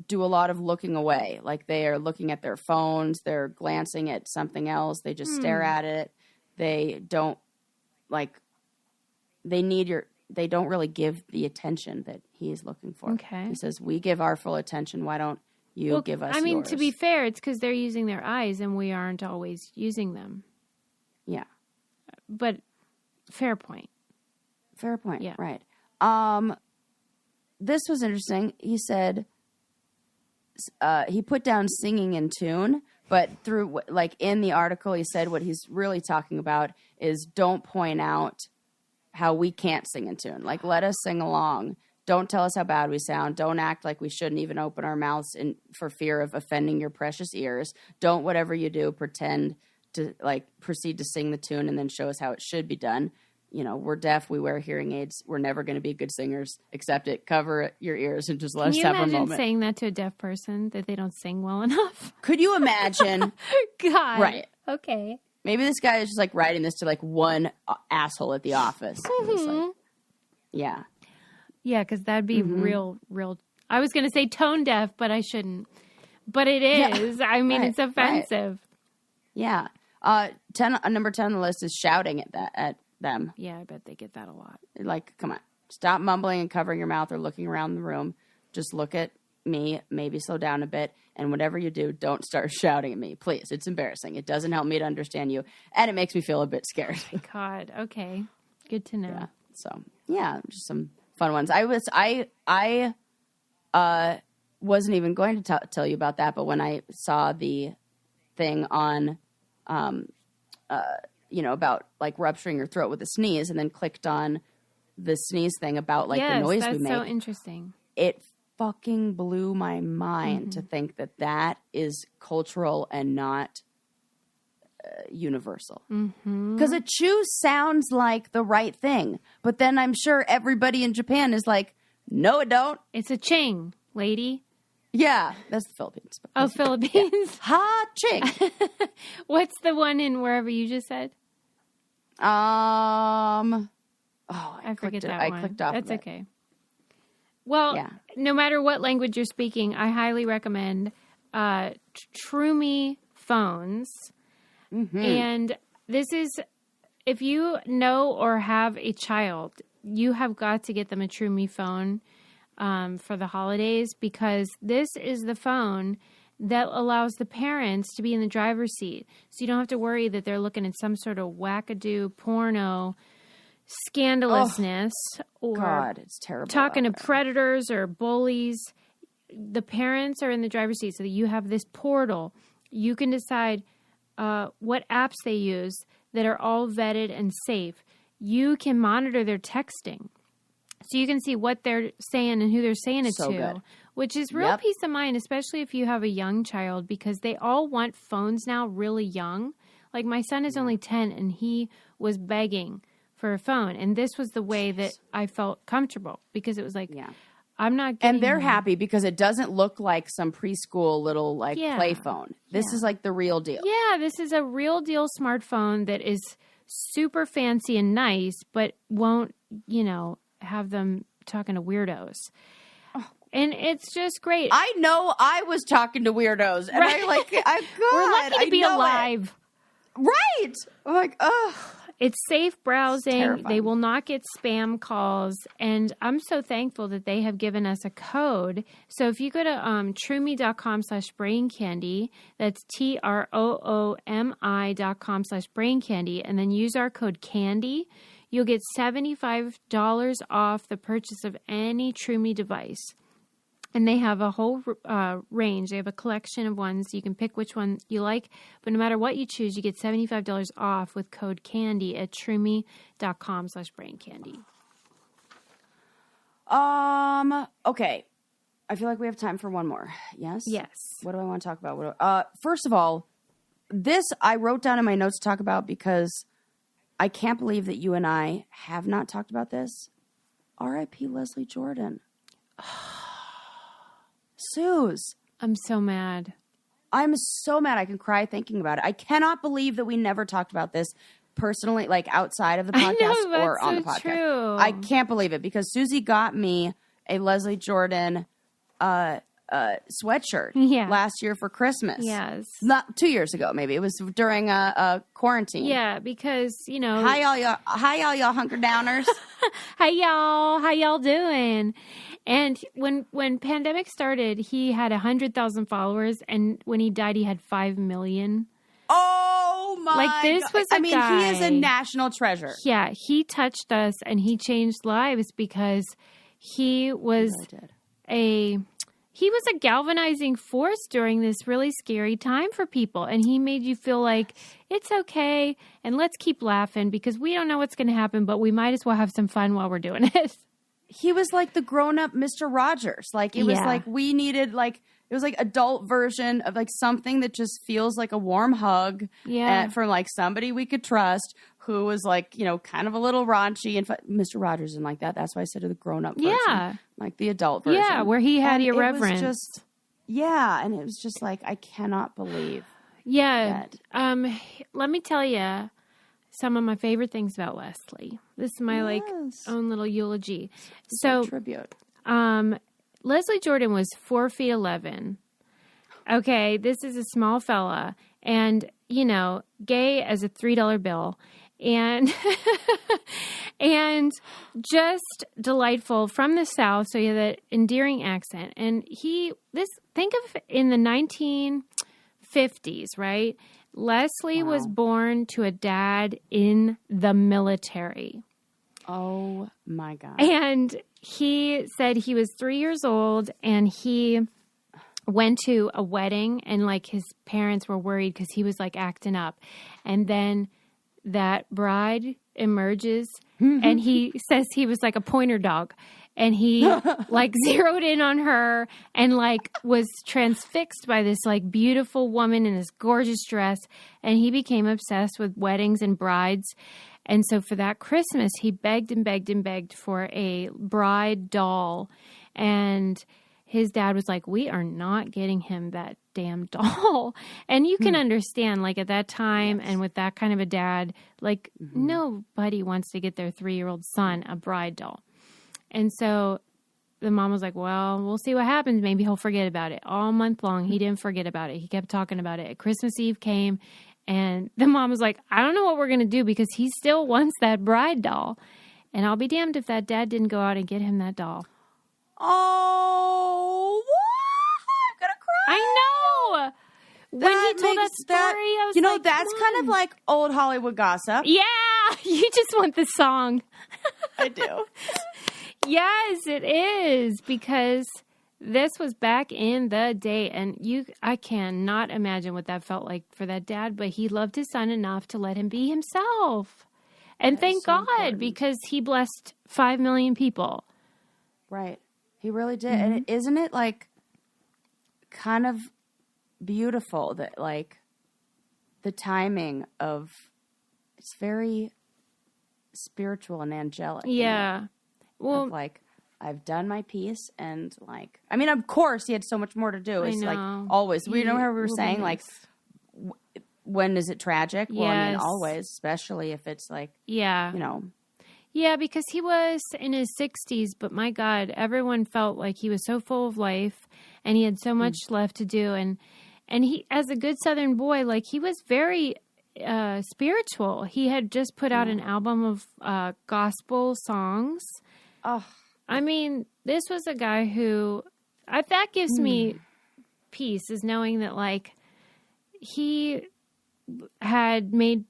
do a lot of looking away. Like they are looking at their phones. They're glancing at something else. They just stare at it. They don't, they don't really give the attention that he is looking for. Okay. He says, we give our full attention. Why don't you give us yours? To be fair, it's because they're using their eyes and we aren't always using them. Yeah. But fair point. Fair point. Yeah. Right. This was interesting. He said he put down singing in tune, but through, in the article, he said what he's really talking about is don't point out how we can't sing in tune. Like, let us sing along. Don't tell us how bad we sound. Don't act like we shouldn't even open our mouths for fear of offending your precious ears. Don't, whatever you do, pretend to, proceed to sing the tune and then show us how it should be done. We're deaf. We wear hearing aids. We're never going to be good singers. Accept it. Cover your ears and just let us have a moment. Can you imagine saying that to a deaf person, that they don't sing well enough? Could you imagine? God. Right. Okay. Maybe this guy is just writing this to one asshole at the office. Yeah. Yeah, because that'd be real. I was going to say tone deaf, but I shouldn't. But it is. Yeah. I mean, it's offensive. Right. Yeah. Number 10 on the list is shouting at them. Yeah, I bet they get that a lot. Come on. Stop mumbling and covering your mouth or looking around the room. Just look at me, maybe slow down a bit, and whatever you do, don't start shouting at me. Please. It's embarrassing. It doesn't help me to understand you, and it makes me feel a bit scared. Oh my God. Okay. Good to know. Yeah. So, just some fun ones. I wasn't even going to tell you about that, but when I saw the thing on about rupturing your throat with a sneeze, and then clicked on the sneeze thing about the noise we make. That's so interesting. It fucking blew my mind to think that is cultural and not universal. Because a chew sounds like the right thing, but then I'm sure everybody in Japan is like, no, it don't. It's a ching, lady. Yeah, that's the Philippines. Oh, Philippines. Yeah. Ha ching. What's the one in wherever you just said? I forget that one. I clicked off. That's okay. Well, no matter what language you're speaking, I highly recommend Trumi phones. And this is, if you know or have a child, you have got to get them a Trumi phone. for the holidays, because this is the phone that allows the parents to be in the driver's seat. So you don't have to worry that they're looking at some sort of wackadoo porno scandalousness or God, it's terrible. Talking to predators or bullies. The parents are in the driver's seat so that you have this portal. You can decide what apps they use that are all vetted and safe. You can monitor their texting. So you can see what they're saying and who they're saying it to, good. Which is real peace of mind, especially if you have a young child, because they all want phones now really young. Like my son is only 10 and he was begging for a phone. And this was the way that I felt comfortable, because it was like, I'm not getting And they're him. happy because it doesn't look like some preschool little play phone. This is like the real deal. Yeah, this is a real deal smartphone that is super fancy and nice, but won't, have them talking to weirdos. And it's just great. I know I was talking to weirdos. And Right. We're lucky to be alive. Right. I'm like, ugh. It's safe browsing. Terrifying. They will not get spam calls. And I'm so thankful that they have given us a code. So if you go to troomi.com/braincandy, that's TROOMI.com/braincandy, and then use our code CANDY, you'll get $75 off the purchase of any Troomi device. And they have a whole range. They have a collection of ones. You can pick which one you like. But no matter what you choose, you get $75 off with code CANDY at troomi.com/braincandy. Okay. I feel like we have time for one more. Yes? Yes. What do I want to talk about? First of all, this I wrote down in my notes to talk about because I can't believe that you and I have not talked about this. R.I.P. Leslie Jordan. Suze. I'm so mad. I'm so mad I can cry thinking about it. I cannot believe that we never talked about this personally, like outside of the podcast or on the podcast. True. I can't believe it because Susie got me a Leslie Jordan sweatshirt last year for Christmas. Yes. Not 2 years ago, maybe. It was during a quarantine. Yeah, because, Hi, all y'all hunker downers. Hi, y'all. How y'all doing? And when pandemic started, he had 100,000 followers, and when he died, he had 5 million. Oh my! Like this God. was a guy. He is a national treasure. Yeah, he touched us, and he changed lives because he was a galvanizing force during this really scary time for people, and he made you feel like it's okay, and let's keep laughing because we don't know what's going to happen, but we might as well have some fun while we're doing it. He was like the grown-up Mr. Rogers. Like, it was like we needed, like, it was like adult version of like something that just feels like a warm hug from like somebody we could trust who was like, kind of a little raunchy. And Mr. Rogers and like that. That's why I said the grown-up version. Like the adult version. Yeah, where he had irreverence. It was just, and it was just like, I cannot believe that. Let me tell you some of my favorite things about Leslie. This is my own little eulogy. So tribute. Leslie Jordan was 4'11". Okay, this is a small fella, and gay as a $3 bill, and and just delightful from the South. So he had that endearing accent, and think of in the 1950s, right? Leslie was born to a dad in the military. Oh, my God. And he said he was 3 years old, and he went to a wedding, and, like, his parents were worried because he was, like, acting up. And then that bride emerges, and he says he was like a pointer dog. And he, like, zeroed in on her and, like, was transfixed by this, like, beautiful woman in this gorgeous dress. And he became obsessed with weddings and brides. And so for that Christmas, he begged and begged and begged for a bride doll. And his dad was like, we are not getting him that damn doll. And you can understand, like, at that time and with that kind of a dad, like, nobody wants to get their 3-year-old son a bride doll. And so the mom was like, well, we'll see what happens. Maybe he'll forget about it. All month long, he didn't forget about it. He kept talking about it. Christmas Eve came, and the mom was like, I don't know what we're going to do because he still wants that bride doll. And I'll be damned if that dad didn't go out and get him that doll. Oh, I'm gonna cry. I know. When he told that story, I was like, that's kind of like old Hollywood gossip. Yeah, you just want the song. I do. Yes, it is, because this was back in the day, and I cannot imagine what that felt like for that dad, but he loved his son enough to let him be himself. And thank God, because he blessed 5 million people. Right. He really did. Mm-hmm. And isn't it like kind of beautiful that like the timing of it's very spiritual and angelic. Yeah. Well, of like I've done my piece, and like I mean, of course, he had so much more to do. It's like always. We know how we were saying like, when is it tragic? Well, I mean, always, especially if it's like Yeah, because he was in his 60s, but my God, everyone felt like he was so full of life, and he had so much left to do, and he, as a good Southern boy, like he was very spiritual. He had just put out an album of gospel songs. Oh, I mean, this was a guy who, that gives me peace, is knowing that like he had made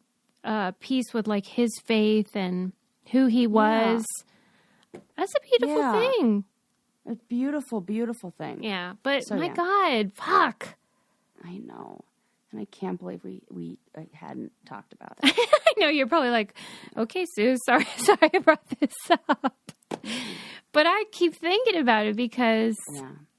peace with like his faith and who he was. Yeah. That's a beautiful thing. A beautiful, beautiful thing. Yeah, but so, my God, fuck. I know. And I can't believe we hadn't talked about it. I know, you're probably like, okay, Sue, sorry I brought this up. But I keep thinking about it because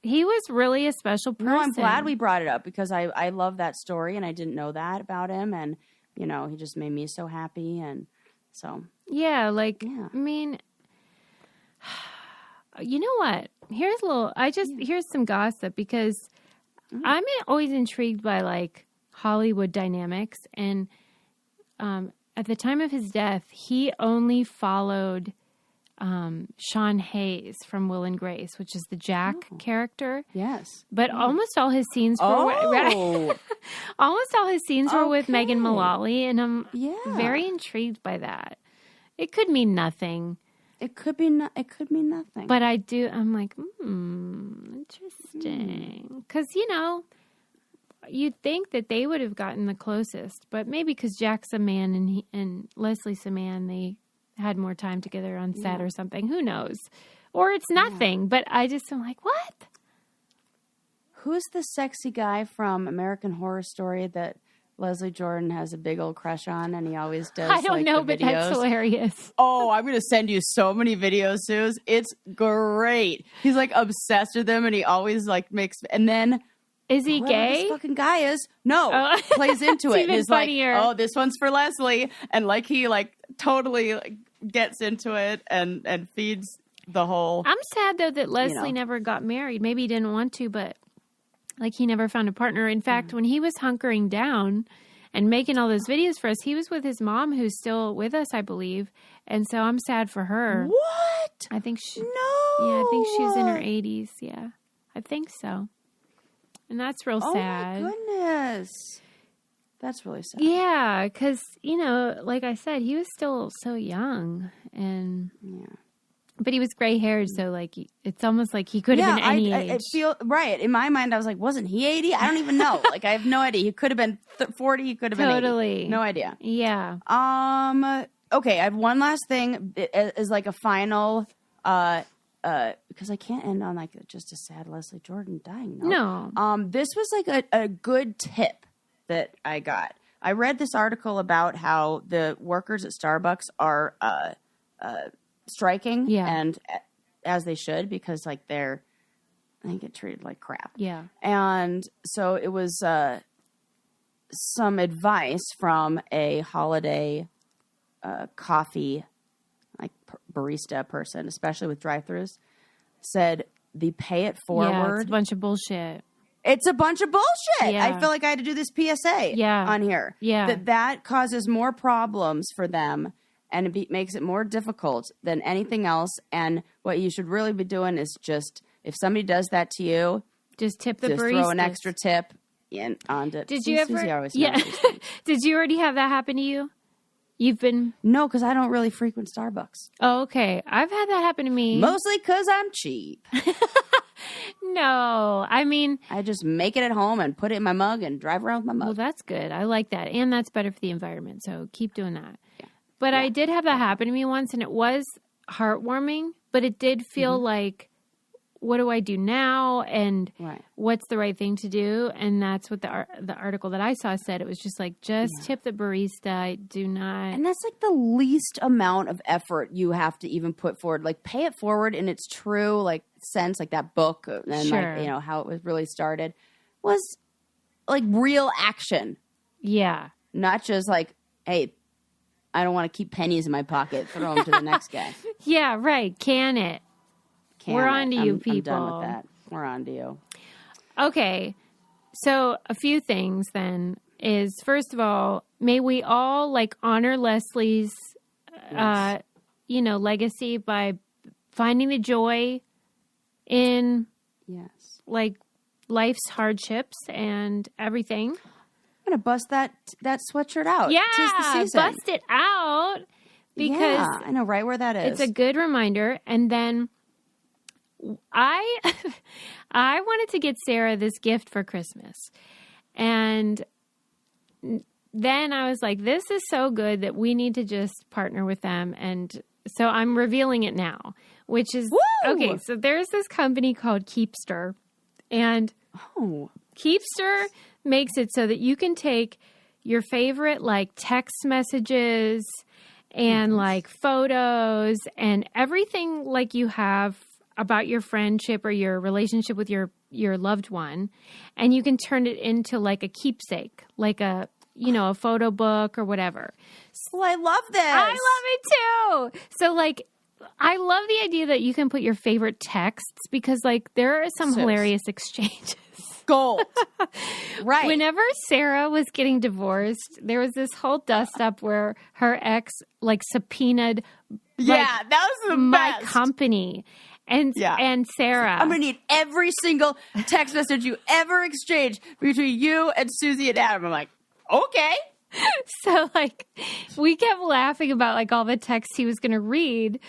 he was really a special person. No, I'm glad we brought it up because I love that story, and I didn't know that about him, and, you know, he just made me so happy, and so. Yeah, like, I mean, you know what? Here's some gossip, because I'm always intrigued by, like, Hollywood dynamics, and at the time of his death, he only followed Sean Hayes from Will and Grace, which is the Jack character. Yes. But almost all his scenes were almost all his scenes were with Megan Mullally, and I'm very intrigued by that. It could mean nothing. It could mean nothing. But I'm like, interesting. Because, you know, you'd think that they would have gotten the closest, but maybe because Jack's a man and Leslie's a man, they had more time together on set or something. Who knows? Or it's nothing, but I'm like, what? Who's the sexy guy from American Horror Story that Leslie Jordan has a big old crush on, and he always does? I don't know, but that's hilarious. Oh, I'm going to send you so many videos, Suze. It's great. He's like obsessed with them, and he always like makes, and then is he gay? This fucking guy is plays into it. He's funnier. Like, oh, this one's for Leslie, and like he like totally like, gets into it and feeds the whole. I'm sad though that Leslie never got married. Maybe he didn't want to, but like he never found a partner. In fact, when he was hunkering down and making all those videos for us, he was with his mom, who's still with us, I believe. And so I'm sad for her. What? I think she. No. Yeah, I think she's in her 80s. Yeah, I think so. And that's real sad. Oh, my goodness. That's really sad. Yeah, because, you know, like I said, he was still so young. But he was gray-haired, so, like, it's almost like he could have been any age. I feel, right. In my mind, I was like, wasn't he 80? I don't even know. Like, I have no idea. He could have been 40. He could have been 80. No idea. Yeah. Okay, I have one last thing. It is like a final... because I can't end on like just a sad Leslie Jordan dying note. No. This was like a good tip that I got. I read this article about how the workers at Starbucks are striking, and as they should, because like they get treated like crap. Yeah. And so it was some advice from a holiday coffee like barista person, especially with drive-thrus, said the pay it forward. Yeah, it's a bunch of bullshit. It's a bunch of bullshit. Yeah. I feel like I had to do this PSA on here. Yeah. That causes more problems for them, and it makes it more difficult than anything else. And what you should really be doing is just, if somebody does that to you, just tip the baristas. Throw an extra tip in onto. Did you ever? Yeah. Did you already have that happen to you? You've been... No, because I don't really frequent Starbucks. Oh, okay. I've had that happen to me. Mostly because I'm cheap. No, I mean... I just make it at home and put it in my mug and drive around with my mug. Well, that's good. I like that. And that's better for the environment. So keep doing that. Yeah. But I did have that happen to me once, and it was heartwarming, but it did feel like, what do I do now? And what's the right thing to do? And that's what the article that I saw said. It was just like, tip the barista. Do not. And that's like the least amount of effort you have to even put forward. Like, pay it forward in its true like sense, like that book and like, you know, how it was really started was like real action. Yeah. Not just like, hey, I don't want to keep pennies in my pocket. Throw them to the next guy. Yeah, right. Can it? We're on to you, people. I'm done with that. We're on to you. Okay. So a few things then is, first of all, may we all like honor Leslie's, legacy by finding the joy in like life's hardships and everything. I'm going to bust that sweatshirt out. Yeah, 'Tis the season. Bust it out because I know right where that is. It's a good reminder. And then I wanted to get Sarah this gift for Christmas. And then I was like, this is so good that we need to just partner with them. And so I'm revealing it now, which is, okay, so there's this company called Keepster. And Keepster makes it so that you can take your favorite like text messages and like photos and everything like you have about your friendship or your relationship with your loved one, and you can turn it into like a keepsake, like a photo book or whatever. Well, I love this. I love it too. So like, I love the idea that you can put your favorite texts because like there are some hilarious exchanges. Gold. Right. Whenever Sarah was getting divorced, there was this whole dust up where her ex like subpoenaed that was the my best. company. And Sarah. I'm going to need every single text message you ever exchanged between you and Susie and Adam. I'm like, okay. So, like, we kept laughing about, like, all the texts he was going to read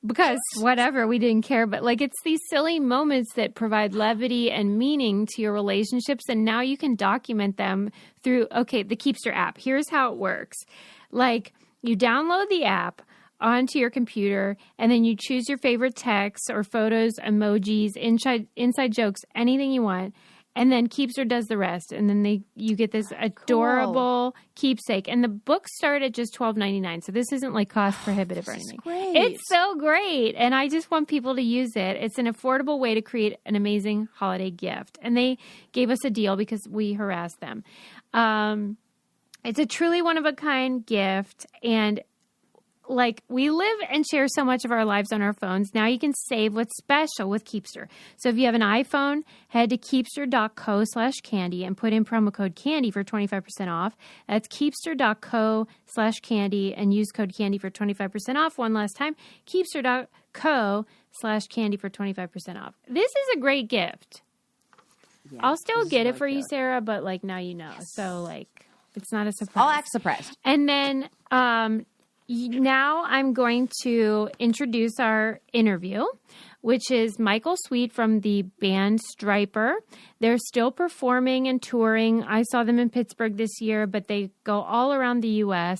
because whatever, we didn't care. But, like, it's these silly moments that provide levity and meaning to your relationships. And now you can document them through, the Keepster app. Here's how it works. Like, you download the app onto your computer, and then you choose your favorite texts or photos, emojis, inside jokes, anything you want, and then Keepster does the rest. And then you get this adorable keepsake. And the books start at just $12.99, so this isn't like cost prohibitive or anything. Great. It's so great, and I just want people to use it. It's an affordable way to create an amazing holiday gift, and they gave us a deal because we harassed them. It's a truly one-of-a-kind gift, and like, we live and share so much of our lives on our phones. Now you can save what's special with Keepster. So if you have an iPhone, head to keepster.co/candy and put in promo code CANDY for 25% off. That's keepster.co/candy and use code CANDY for 25% off. One last time, keepster.co/candy for 25% off. This is a great gift. Yeah, I'll still get it for you, Sarah, but like, now you know. Yes. So like, it's not a surprise. I'll act surprised. And then, now I'm going to introduce our interview, which is Michael Sweet from the band Striper. They're still performing and touring. I saw them in Pittsburgh this year, but they go all around the U.S.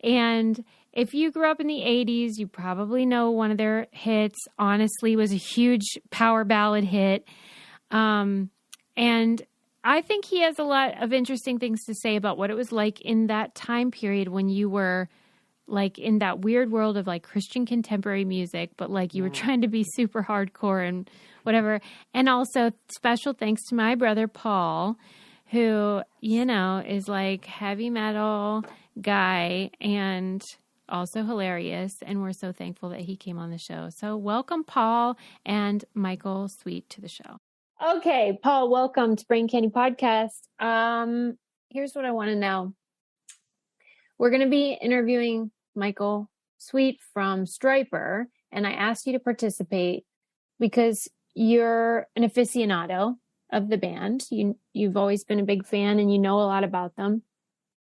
And if you grew up in the 80s, you probably know one of their hits, Honestly, was a huge power ballad hit. And I think he has a lot of interesting things to say about what it was like in that time period when you were like in that weird world of like Christian contemporary music, but like you were trying to be super hardcore and whatever. And also special thanks to my brother, Paul, who, is like heavy metal guy and also hilarious. And we're so thankful that he came on the show. So welcome, Paul and Michael Sweet, to the show. Okay, Paul, welcome to Brain Candy Podcast. Here's what I want to know. We're going to be interviewing Michael Sweet from Striper, and I asked you to participate because you're an aficionado of the band. You've always been a big fan, and you know a lot about them.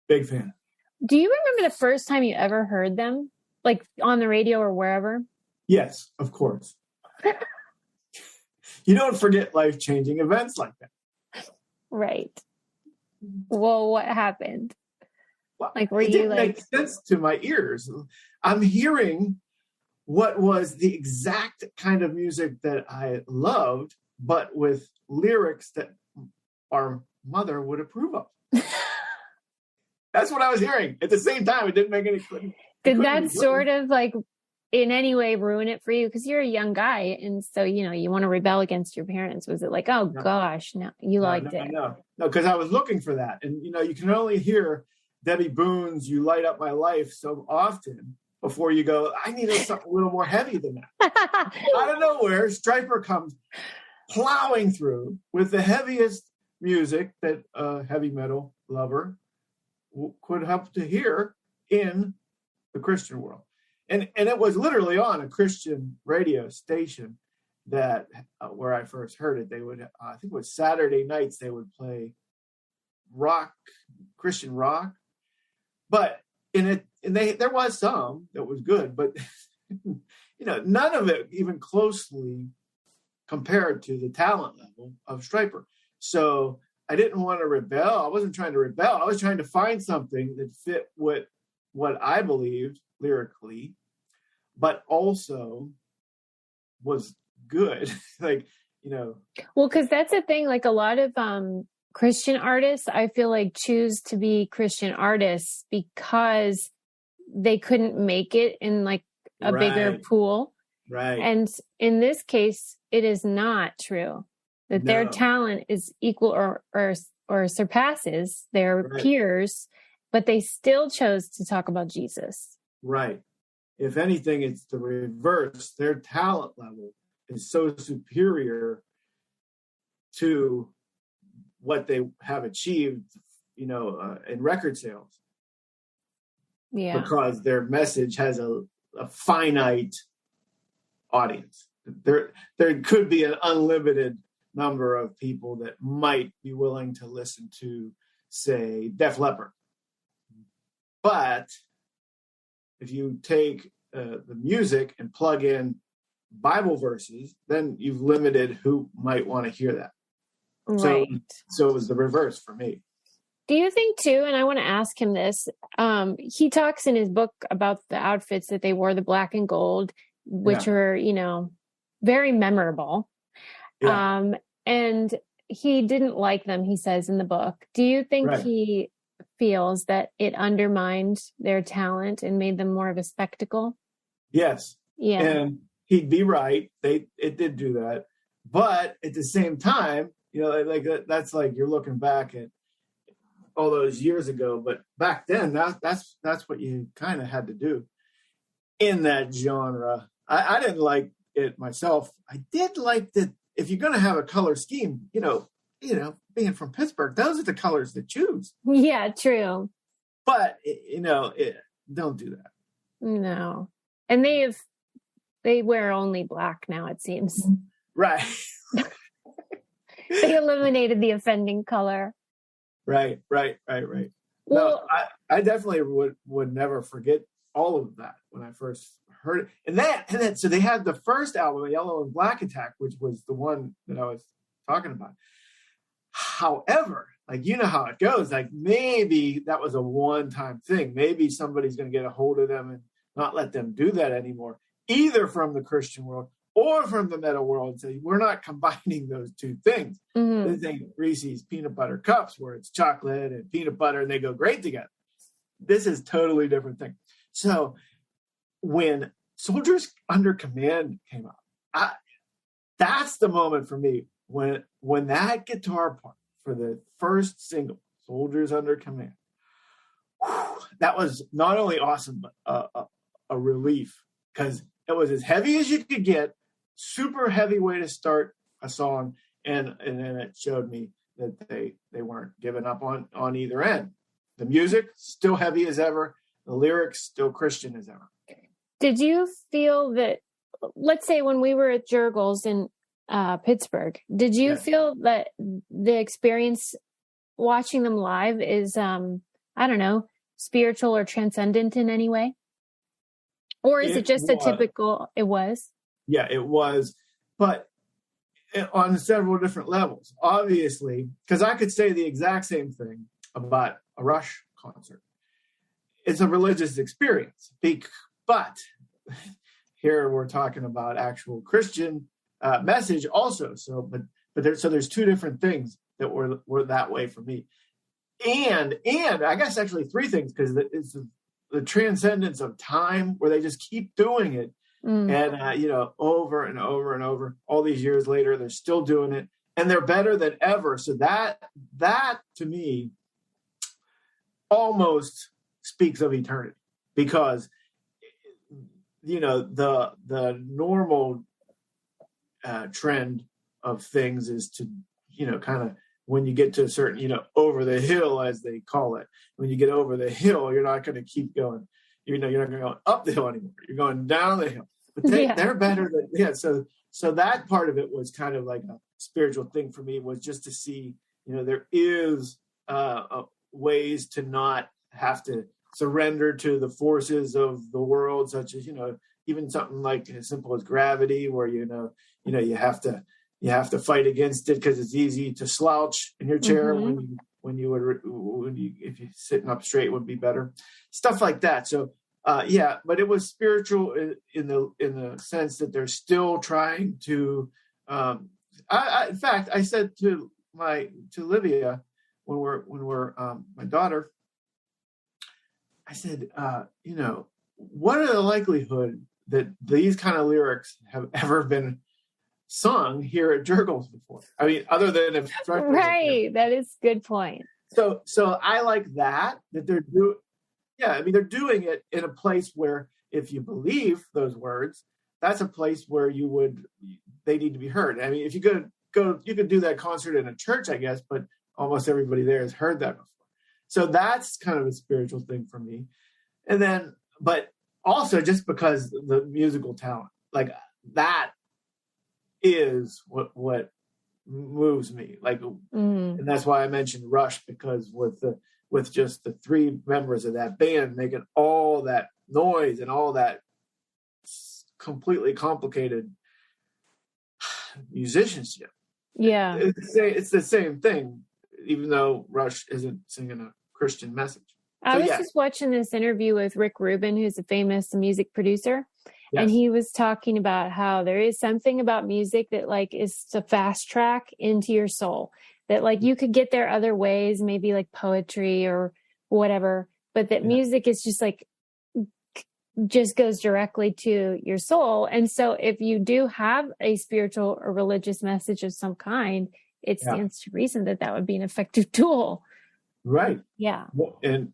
Big fan. Do you remember the first time you ever heard them? Like on the radio or wherever? Yes, of course. You don't forget life-changing events like that. Right. Well, what happened? Well, like, were it you didn't make sense to my ears. I'm hearing what was the exact kind of music that I loved, but with lyrics that our mother would approve of. That's what I was hearing. At the same time, it didn't make any sense. Did that sort of like in any way ruin it for you? Because you're a young guy, and so you want to rebel against your parents. Was it like, oh gosh, no, you liked it? No, because I was looking for that, and you can only hear Debbie Boone's "You Light Up My Life" so often before you go, I need something a little more heavy than that. Out of nowhere, Stryper comes plowing through with the heaviest music that a heavy metal lover could hope to hear in the Christian world. And it was literally on a Christian radio station that where I first heard it. They would, I think it was Saturday nights, they would play Christian rock. But there was some that was good, but none of it even closely compared to the talent level of Stryper. So I didn't want to rebel. I wasn't trying to rebel. I was trying to find something that fit what I believed lyrically, but also was good. Well, because that's the thing. Like a lot of Christian artists, I feel like choose to be Christian artists because they couldn't make it in like a bigger pool. Right. And in this case, it is not true that their talent is equal or surpasses their peers, but they still chose to talk about Jesus. Right. If anything, it's the reverse. Their talent level is so superior to what they have achieved, in record sales. Yeah. Because their message has a finite audience. There could be an unlimited number of people that might be willing to listen to, say, Def Leppard. But if you take the music and plug in Bible verses, then you've limited who might want to hear that. Right. So it was the reverse for me. Do you think too, and I want to ask him this, he talks in his book about the outfits that they wore, the black and gold, which were, very memorable. Yeah. And he didn't like them, he says in the book. Do you think he feels that it undermined their talent and made them more of a spectacle? Yes. Yeah. And he'd be right. It did do that. But at the same time, that's like you're looking back at all those years ago. But back then, that's what you kind of had to do in that genre. I didn't like it myself. I did like that if you're going to have a color scheme, being from Pittsburgh, those are the colors to choose. Yeah, true. But, don't do that. No. And they wear only black now, it seems. Right. They eliminated the offending color. Right. Well, No, I definitely would never forget all of that when I first heard it. And then, so they had the first album, Yellow and Black Attack, which was the one that I was talking about. However, how it goes, maybe that was a one-time thing. Maybe somebody's going to get a hold of them and not let them do that anymore, either from the Christian world or from the metal world, and say, we're not combining those two things. Mm-hmm. This ain't Reese's peanut butter cups where it's chocolate and peanut butter and they go great together. This is totally different thing. So when Soldiers Under Command came out, that's the moment for me when that guitar part for the first single, Soldiers Under Command, that was not only awesome, but a relief, because it was as heavy as you could get, super heavy way to start a song, and then it showed me that they weren't giving up on either end. The music still heavy as ever, the lyrics still Christian as ever. Did you feel that, let's say when we were at Jurgles in Pittsburgh, did you feel that the experience watching them live is, spiritual or transcendent in any way? Or is it just a typical, it was? Yeah, it was. But on several different levels, obviously, because I could say the exact same thing about a Rush concert. It's a religious experience, but here we're talking about actual Christian message also. So there's two different things that were that way for me, and I guess actually three things, because it's the transcendence of time, where they just keep doing it. And, over and over and over, all these years later, they're still doing it, and they're better than ever. So that to me almost speaks of eternity, because, the normal trend of things is to, kind of, when you get to a certain, over the hill, as they call it, when you get over the hill, you're not going to keep going. You're not going to go up the hill anymore. You're going down the hill. But they're better than, So that part of it was kind of like a spiritual thing for me, was just to see, there is ways to not have to surrender to the forces of the world, such as, even something like as simple as gravity, where, you have to fight against it, because it's easy to slouch in your chair when you if you're sitting up straight would be better, stuff like that. So. But it was spiritual in the sense that they're still trying to. In fact, I said to Livia when we're my daughter, I said, what are the likelihood that these kind of lyrics have ever been sung here at Jurgles before? I mean, other than if right, that is a good point. So I like that they're doing. Yeah, I mean, they're doing it in a place where, if you believe those words, that's a place where they need to be heard. I mean, if you you could do that concert in a church, I guess, but almost everybody there has heard that before. So that's kind of a spiritual thing for me. And then, but also just because the musical talent, like that is what moves me. Like, and that's why I mentioned Rush, because with just the three members of that band making all that noise and all that completely complicated musicianship. Yeah. It's the same thing, even though Rush isn't singing a Christian message. I was just watching this interview with Rick Rubin, who's a famous music producer. Yes. And he was talking about how there is something about music that is a fast track into your soul. That you could get there other ways, maybe like poetry or whatever, but that music is just goes directly to your soul. And so if you do have a spiritual or religious message of some kind, it stands to reason that would be an effective tool. Right. Yeah. Well, and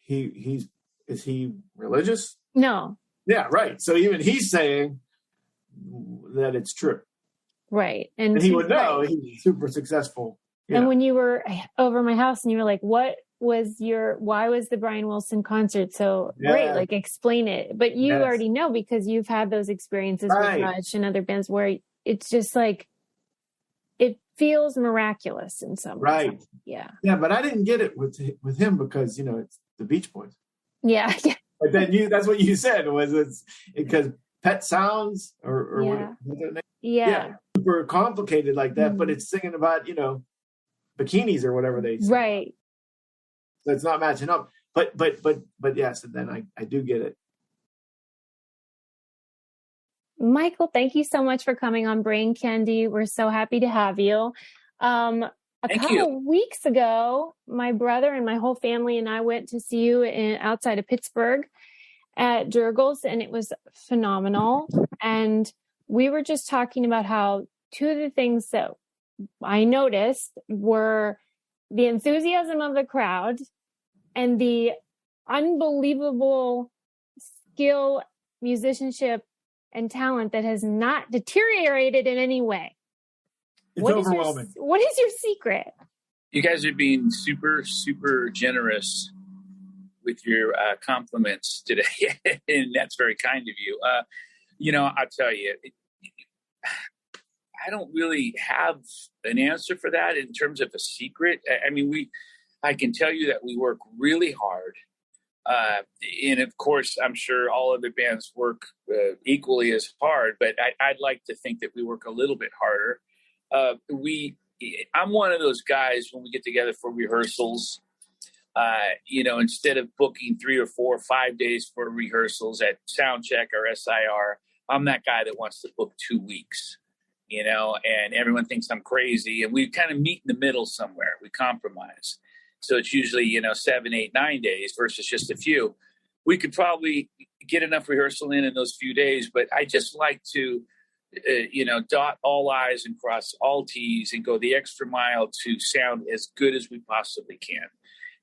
is he religious? No. Yeah. Right. So even he's saying that it's true. Right. And he would know. Right. He's super successful. And when you were over my house and you were like, why was the Brian Wilson concert so great? Like, explain it. But you already know, because you've had those experiences with Rush and other bands where it's just it feels miraculous in some way. Right. Yeah. Yeah. But I didn't get it with him because, it's the Beach Boys. Yeah. But then that's what you said, was it's because Pet Sounds or what? Yeah. Super complicated like that, but it's singing about, bikinis or whatever they say. Right. So it's not matching up. But yes, and then I do get it. Michael, thank you so much for coming on Brain Candy. We're so happy to have you. A couple of weeks ago, my brother and my whole family and I went to see you outside of Pittsburgh at Jurgles, and it was phenomenal. And we were just talking about how two of the things that I noticed were the enthusiasm of the crowd and the unbelievable skill, musicianship, and talent that has not deteriorated in any way. It's overwhelming. What is your secret? You guys are being super, super generous with your compliments today, and that's very kind of you. I'll tell you, I don't really have an answer for that in terms of a secret. I mean, I can tell you that we work really hard. And of course, I'm sure all other bands work equally as hard, but I'd like to think that we work a little bit harder. I'm one of those guys when we get together for rehearsals, instead of booking 3 or 4 or 5 days for rehearsals at Soundcheck or SIR, I'm that guy that wants to book 2 weeks, and everyone thinks I'm crazy. And we kind of meet in the middle somewhere. We compromise. So it's usually, 7, 8, 9 days versus just a few. We could probably get enough rehearsal in those few days, but I just like to, dot all I's and cross all T's and go the extra mile to sound as good as we possibly can.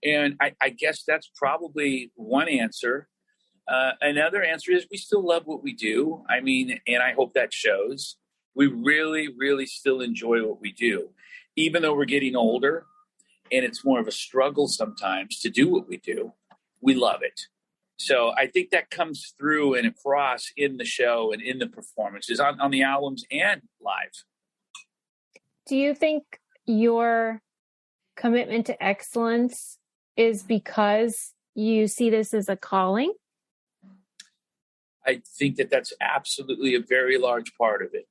And I guess that's probably one answer. Another answer is we still love what we do. I mean, and I hope that shows. We really, really still enjoy what we do, even though we're getting older. And it's more of a struggle sometimes to do what we do. We love it. So I think that comes through and across in the show and in the performances on the albums and live. Do you think your commitment to excellence is because you see this as a calling? I think that that's absolutely a very large part of it,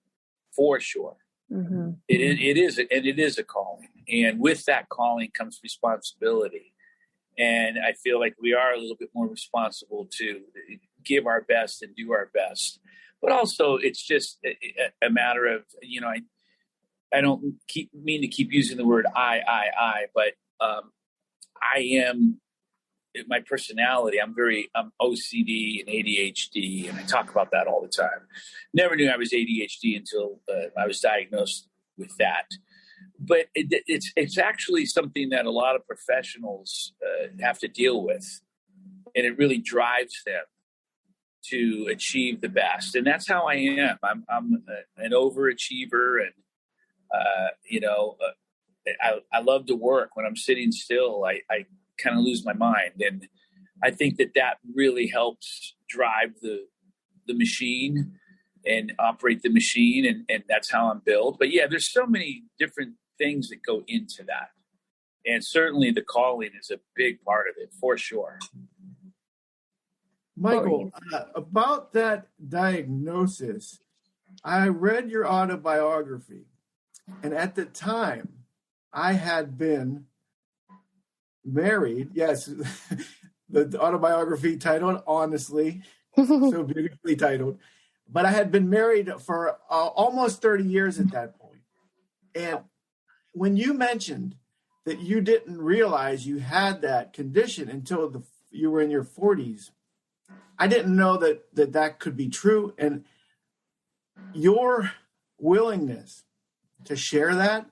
for sure. Mm-hmm. It is a calling. And with that calling comes responsibility. And I feel like we are a little bit more responsible to give our best and do our best. But also, it's just a matter of, I don't mean to keep using the word I, but I am, my personality, I'm OCD and ADHD, and I talk about that all the time. Never knew I was ADHD until I was diagnosed with that. But it's actually something that a lot of professionals have to deal with, and it really drives them to achieve the best. And that's how I am. I'm an overachiever, and I love to work. When I'm sitting still, I kind of lose my mind, and I think that really helps drive the machine and operate the machine, and that's how I'm built. But yeah, there's so many different things that go into that, and certainly the calling is a big part of it, for sure. Michael, about that diagnosis, I read your autobiography, and at the time I had been married. Yes, the autobiography titled Honestly, so beautifully titled. But I had been married for almost 30 years at that point. And when you mentioned that you didn't realize you had that condition until you were in your 40s, I didn't know that could be true. And your willingness to share that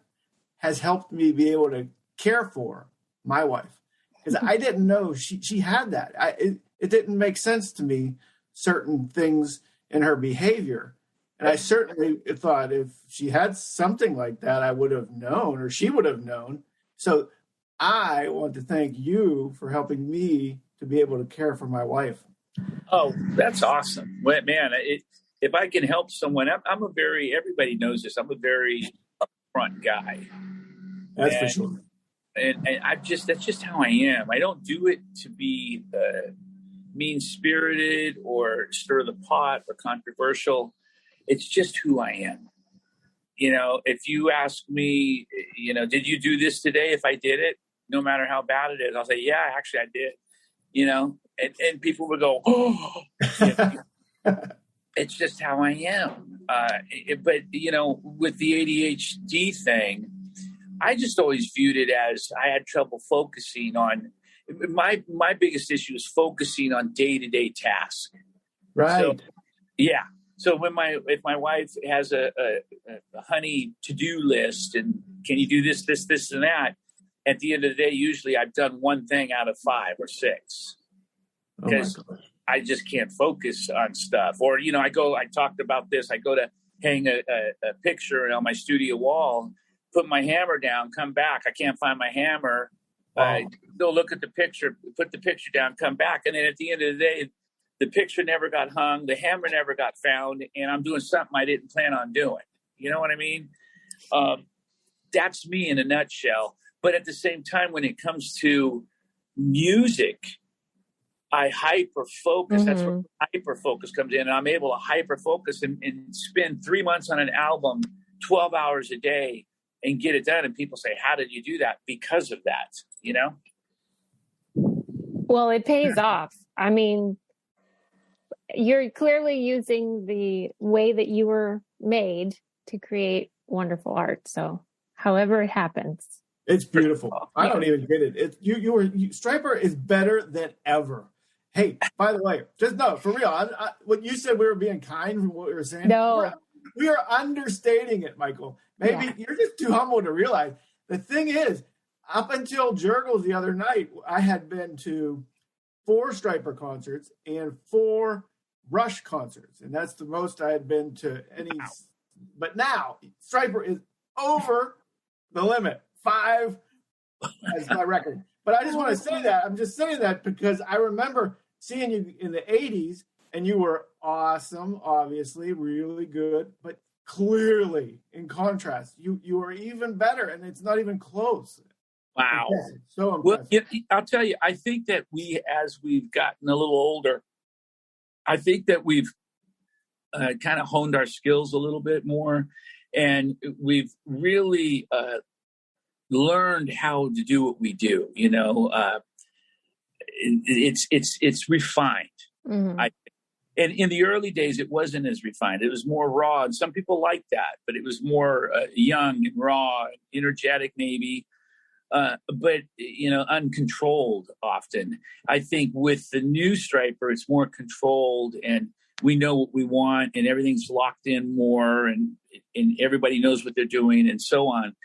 has helped me be able to care for my wife, because I didn't know she had that. It didn't make sense to me, certain things in her behavior. And I certainly thought if she had something like that, I would have known, or she would have known. So I want to thank you for helping me to be able to care for my wife. Oh, that's awesome. Well, man, if I can help someone, everybody knows this, I'm a very upfront guy. That's for sure. And that's just how I am. I don't do it to be mean-spirited or stir the pot or controversial. It's just who I am. If you ask me, did you do this today? If I did it, no matter how bad it is, I'll say, yeah, actually I did, and people would go, oh, it's just how I am. But with the ADHD thing, I just always viewed it as I had trouble focusing on my biggest issue is focusing on day-to-day tasks. Right. So, yeah. So if my wife has a honey to-do list and can you do this, and that, at the end of the day, usually I've done one thing out of 5 or 6 because I just can't focus on stuff. Or, I talked about this. I go to hang a picture on my studio wall, put my hammer down, come back. I can't find my hammer. Go look at the picture, put the picture down, come back. And then at the end of the day, the picture never got hung. The hammer never got found. And I'm doing something I didn't plan on doing. You know what I mean? That's me in a nutshell. But at the same time, when it comes to music, I hyper focus. Mm-hmm. That's where hyper focus comes in. And I'm able to hyper focus and spend 3 months on an album, 12 hours a day, and get it done. And people say, how did you do that? Because of that, you know? Well, it pays off. I mean, you're clearly using the way that you were made to create wonderful art. So however it happens. It's beautiful. I don't even get it. Striper is better than ever. Hey, by the way, just no, for real. When you said we were being kind from what we were saying, no, we are understating it, Michael. Maybe you're just too humble to realize. The thing is, up until Jurgles the other night, I had been to 4 Striper concerts and 4 Rush concerts, and that's the most I had been to any. Wow. But now Striper is over the limit. 5 as my record. But I just want to say that. I'm just saying that because I remember seeing you in the 80s, and you were awesome, obviously, really good, but clearly, in contrast, you were even better, and it's not even close. Wow. Impressive. So impressive. Well, I'll tell you, I think that as we've gotten a little older, I think that we've kind of honed our skills a little bit more, and we've really learned how to do what we do. You know, it's refined. Mm-hmm. And in the early days, it wasn't as refined. It was more raw, and some people liked that, but it was more young and raw, and energetic, maybe. But, you know, uncontrolled often. I think with the new Striper, it's more controlled, and we know what we want, and everything's locked in more, and everybody knows what they're doing, and so on.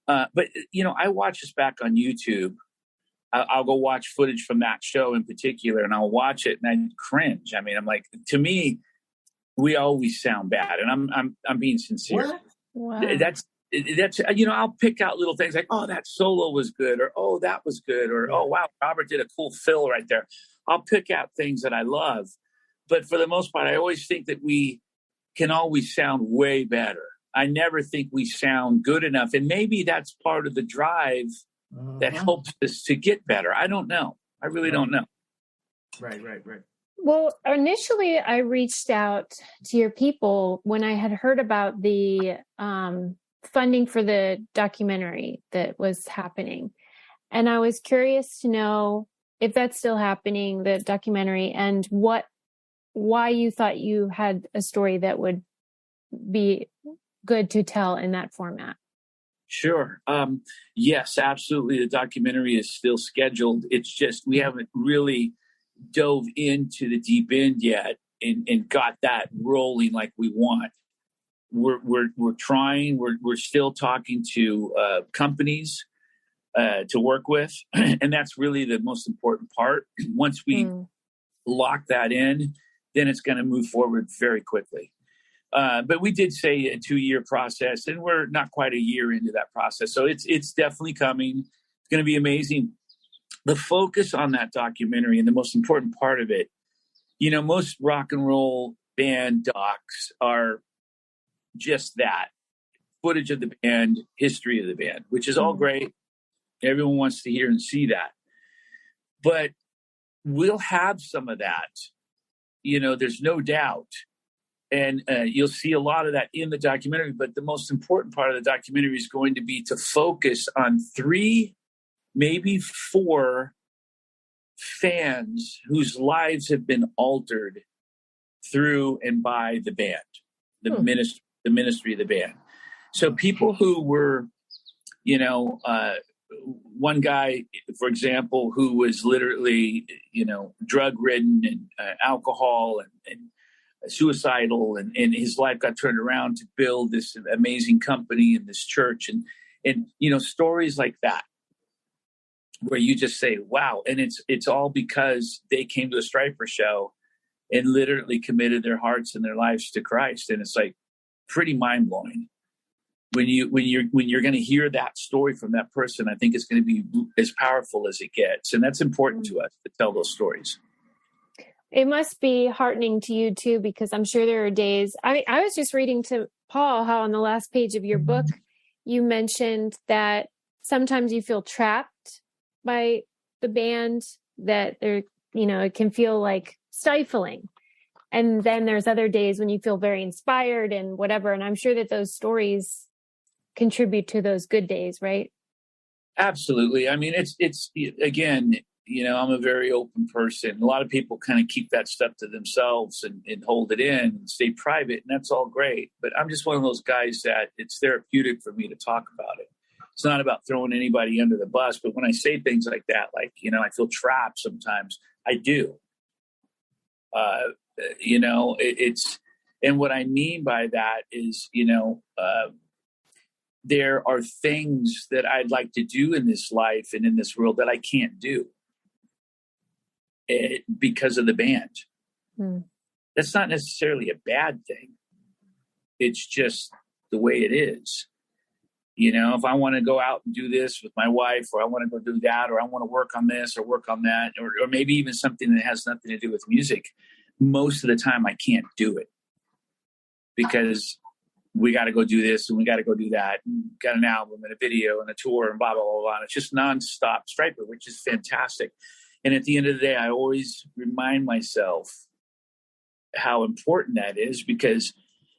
But, you know, I watch this back on YouTube. I'll go watch footage from that show in particular, and I'll watch it and I cringe. I mean, I'm like, to me, we always sound bad, and I'm being sincere. Wow. That's, you know, I'll pick out little things like, oh, that solo was good, or, oh, that was good, or, oh, wow, Robert did a cool fill right there. I'll pick out things that I love. But for the most part, I always think that we can always sound way better. I never think we sound good enough. And maybe that's part of the drive that helps us to get better. I don't know. I really don't know. Right. Well, initially I reached out to your people when I had heard about the funding for the documentary that was happening. And I was curious to know if that's still happening, the documentary, and why you thought you had a story that would be good to tell in that format. Sure. Yes, absolutely. The documentary is still scheduled. It's just we haven't really dove into the deep end yet and got that rolling like we want. We're trying. We're still talking to companies to work with, and that's really the most important part. Once we lock that in, then it's going to move forward very quickly. But we did say a 2-year process, and we're not quite a year into that process. So it's definitely coming. It's going to be amazing. The focus on that documentary and the most important part of it, you know, most rock and roll band docs are just that, footage of the band, history of the band, which is all great. Everyone wants to hear and see that. But we'll have some of that. You know, there's no doubt. And you'll see a lot of that in the documentary. But the most important part of the documentary is going to be to focus on 3, maybe 4 fans whose lives have been altered through and by the band, the ministry of the band. So people who were, you know, one guy, for example, who was literally, you know, drug-ridden and alcohol and suicidal, and his life got turned around to build this amazing company in this church, and you know, stories like that where you just say, wow. And it's all because they came to a Striper show and literally committed their hearts and their lives to Christ. And it's like pretty mind-blowing when you're going to hear that story from that person. I think it's going to be as powerful as it gets, and that's important to us to tell those stories. It must be heartening to you too, because I'm sure there are days. I was just reading to Paul how on the last page of your book, you mentioned that sometimes you feel trapped by the band, that they're, it can feel like stifling. And then there's other days when you feel very inspired and whatever. And I'm sure that those stories contribute to those good days, right? Absolutely. I mean, it's again, I'm a very open person. A lot of people kind of keep that stuff to themselves and hold it in and stay private, and that's all great. But I'm just one of those guys that it's therapeutic for me to talk about it. It's not about throwing anybody under the bus, but when I say things like that, like, I feel trapped sometimes, I do. And what I mean by that is, there are things that I'd like to do in this life and in this world that I can't do because of the band. That's not necessarily a bad thing. It's just the way it is. If I want to go out and do this with my wife, or I want to go do that, or I want to work on this or work on that, or maybe even something that has nothing to do with music, most of the time I can't do it because we got to go do this and we got to go do that, and got an album and a video and a tour and blah, blah, blah, blah. And it's just nonstop Striper, which is fantastic. And at the end of the day, I always remind myself how important that is, because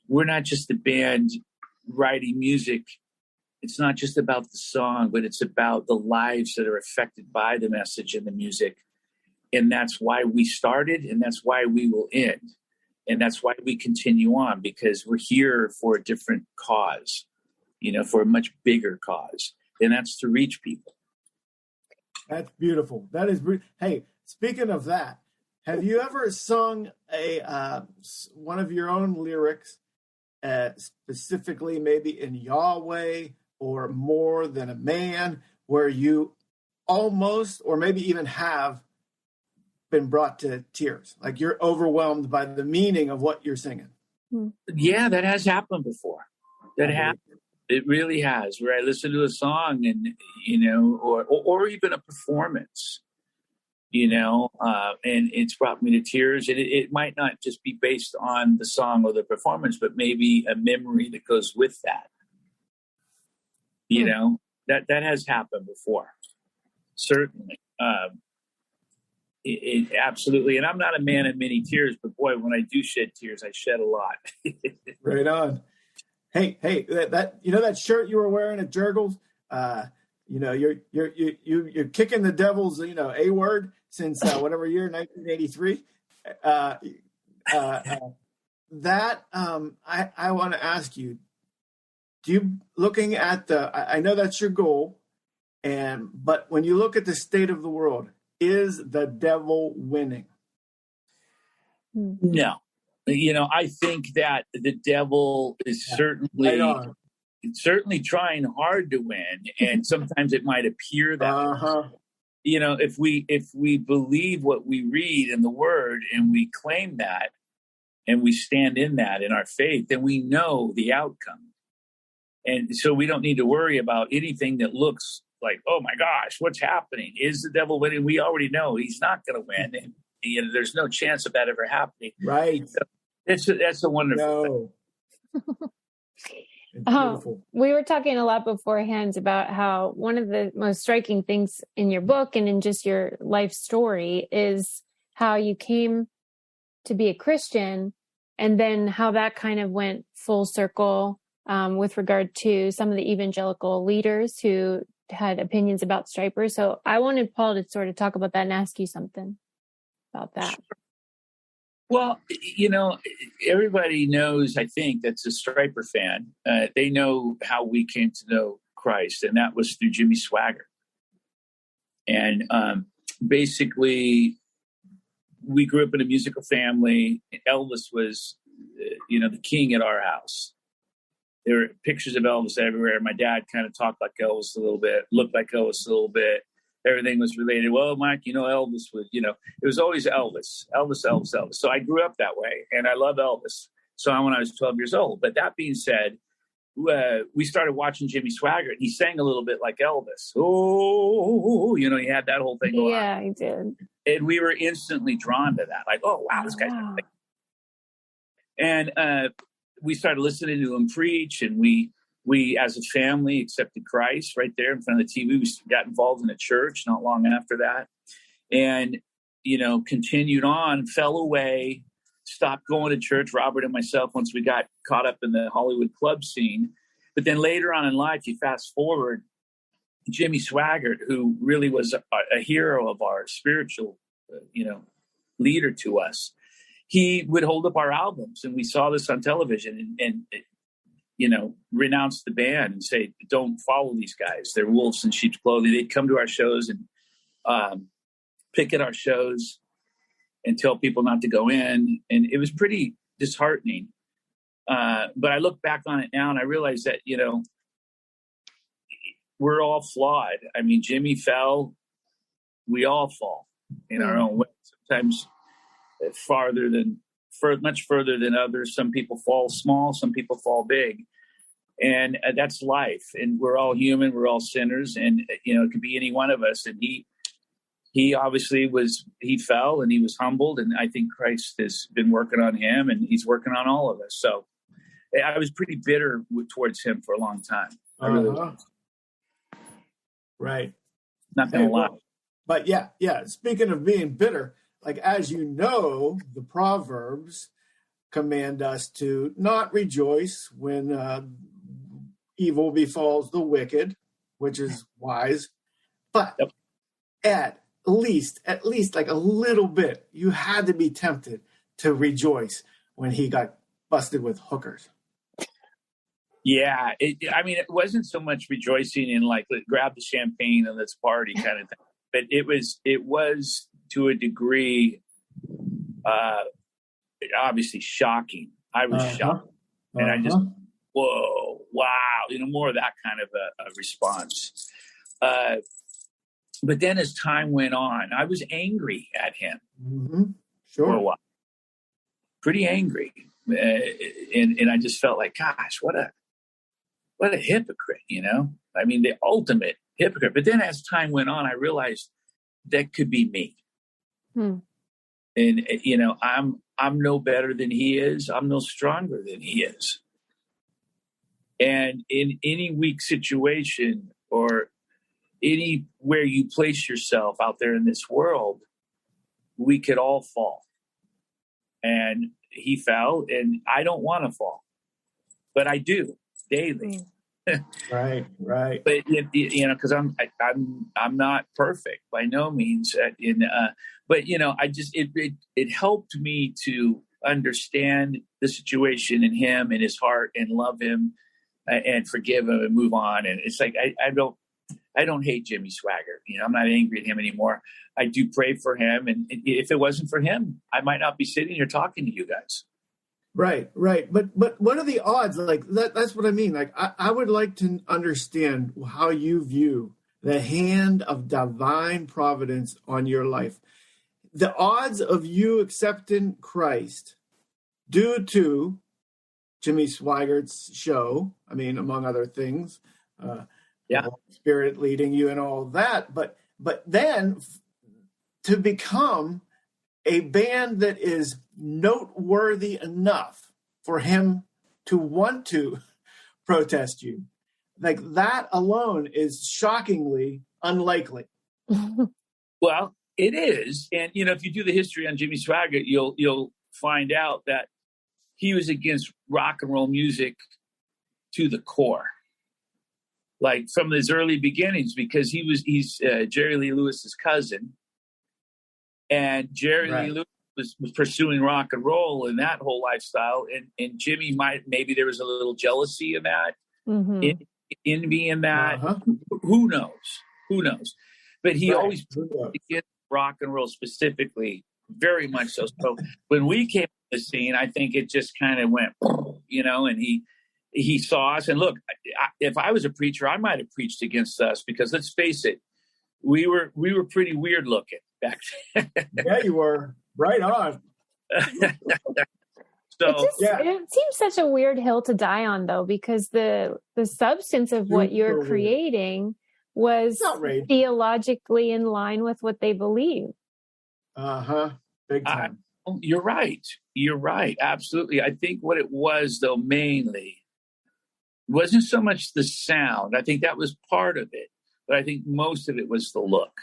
we're not just a band writing music. It's not just about the song, but it's about the lives that are affected by the message and the music. And that's why we started, and that's why we will end. And that's why we continue on, because we're here for a different cause, for a much bigger cause. And that's to reach people. That's beautiful. That is, hey, speaking of that, have you ever sung one of your own lyrics, specifically maybe in Yahweh or More Than a Man, where you almost, or maybe even have, been brought to tears? Like you're overwhelmed by the meaning of what you're singing. Yeah, that has happened before. It really has, where I listen to a song and, or even a performance, and it's brought me to tears. And it might not just be based on the song or the performance, but maybe a memory that goes with that. That has happened before. Certainly. It absolutely. And I'm not a man of many tears, but boy, when I do shed tears, I shed a lot. Right on. Hey, that shirt you were wearing at Jurgles, you're kicking the Devil's, A word since whatever year, 1983. I want to ask you, looking at I know that's your goal, but when you look at the state of the world, is the devil winning? No. I think that the devil is certainly trying hard to win, and sometimes it might appear that if we believe what we read in the Word and we claim that and we stand in that in our faith, then we know the outcome. And so we don't need to worry about anything that looks like, oh my gosh, what's happening? Is the devil winning? We already know he's not going to win, and there's no chance of that ever happening. Right. So that's a wonderful thing. We were talking a lot beforehand about how one of the most striking things in your book and in just your life story is how you came to be a Christian, and then how that kind of went full circle with regard to some of the evangelical leaders who had opinions about Striper. So I wanted Paul to sort of talk about that and ask you something about that. Sure. Well, everybody knows, I think, that's a Striper fan. They know how we came to know Christ, and that was through Jimmy Swaggart. And basically, we grew up in a musical family. Elvis was, the king at our house. There were pictures of Elvis everywhere. My dad kind of talked like Elvis a little bit, looked like Elvis a little bit. Everything was related. Well, Mike, Elvis would, it was always Elvis. So I grew up that way, and I love Elvis. So when I was 12 years old. But that being said, we started watching Jimmy Swaggart, and he sang a little bit like Elvis. Oh, he had that whole thing going on. Yeah, he did. And we were instantly drawn to that. Like, oh, wow, this guy's and we started listening to him preach, and we We, as a family, accepted Christ right there in front of the TV. We got involved in a church not long after that. And, continued on, fell away, stopped going to church, Robert and myself, once we got caught up in the Hollywood club scene. But then later on in life, you fast forward, Jimmy Swaggart, who really was a hero of our spiritual, leader to us, he would hold up our albums, and we saw this on television and renounce the band and say, don't follow these guys. They're wolves in sheep's clothing. They'd come to our shows and picket our shows and tell people not to go in. And it was pretty disheartening. But I look back on it now and I realize that, we're all flawed. I mean, Jimmy fell. We all fall in our own way. Sometimes much further than others. Some people fall small, some people fall big. And that's life. And we're all human. We're all sinners. And, it could be any one of us. And he obviously he fell and he was humbled. And I think Christ has been working on him and he's working on all of us. So I was pretty bitter towards him for a long time. I really was. Right. Not going to lie. But yeah. Speaking of being bitter, like, as you know, the Proverbs command us to not rejoice when evil befalls the wicked, which is wise. But at least like a little bit, you had to be tempted to rejoice when he got busted with hookers. Yeah. It wasn't so much rejoicing in like, grab the champagne and let's party kind of thing. But it was to a degree, obviously shocking. I was shocked. And I just, whoa, wow, more of that kind of a response. But then as time went on, I was angry at him. Mm-hmm. Sure. For a while. Pretty angry. And I just felt like, gosh, what a hypocrite, the ultimate hypocrite. But then as time went on, I realized that could be me. And, I'm no better than he is. I'm no stronger than he is. And in any weak situation or anywhere you place yourself out there in this world, we could all fall. And he fell, and I don't want to fall, but I do daily. Right. But because I'm not perfect by no means. But I just it helped me to understand the situation in him and his heart and love him and forgive him and move on. And it's like I don't hate Jimmy Swaggart. I'm not angry at him anymore. I do pray for him, and if it wasn't for him, I might not be sitting here talking to you guys. Right. But what are the odds? Like that's what I mean. Like I would like to understand how you view the hand of divine providence on your life. The odds of you accepting Christ due to Jimmy Swaggart's show, among other things, Spirit leading you and all that. But then to become a band that is noteworthy enough for him to want to protest you, like that alone is shockingly unlikely. Well, it is. And, if you do the history on Jimmy Swaggart, you'll find out that he was against rock and roll music to the core, like from his early beginnings, because he's Jerry Lee Lewis's cousin. And Jerry Lee Lewis was pursuing rock and roll and that whole lifestyle. And Jimmy maybe there was a little jealousy in that, envy in that. Who knows? But he always against rock and roll specifically, very much so. So when we came to the scene, I think it just kind of went, and he saw us. And look, if I was a preacher, I might have preached against us because let's face it, we were pretty weird looking back then. Yeah, you were. Right on. It seems such a weird hill to die on, though, because the substance of what you're creating was theologically in line with what they believe. Big time. You're right. Absolutely. I think what it was, though, mainly It wasn't so much the sound. I think that was part of it, but I think most of it was the look.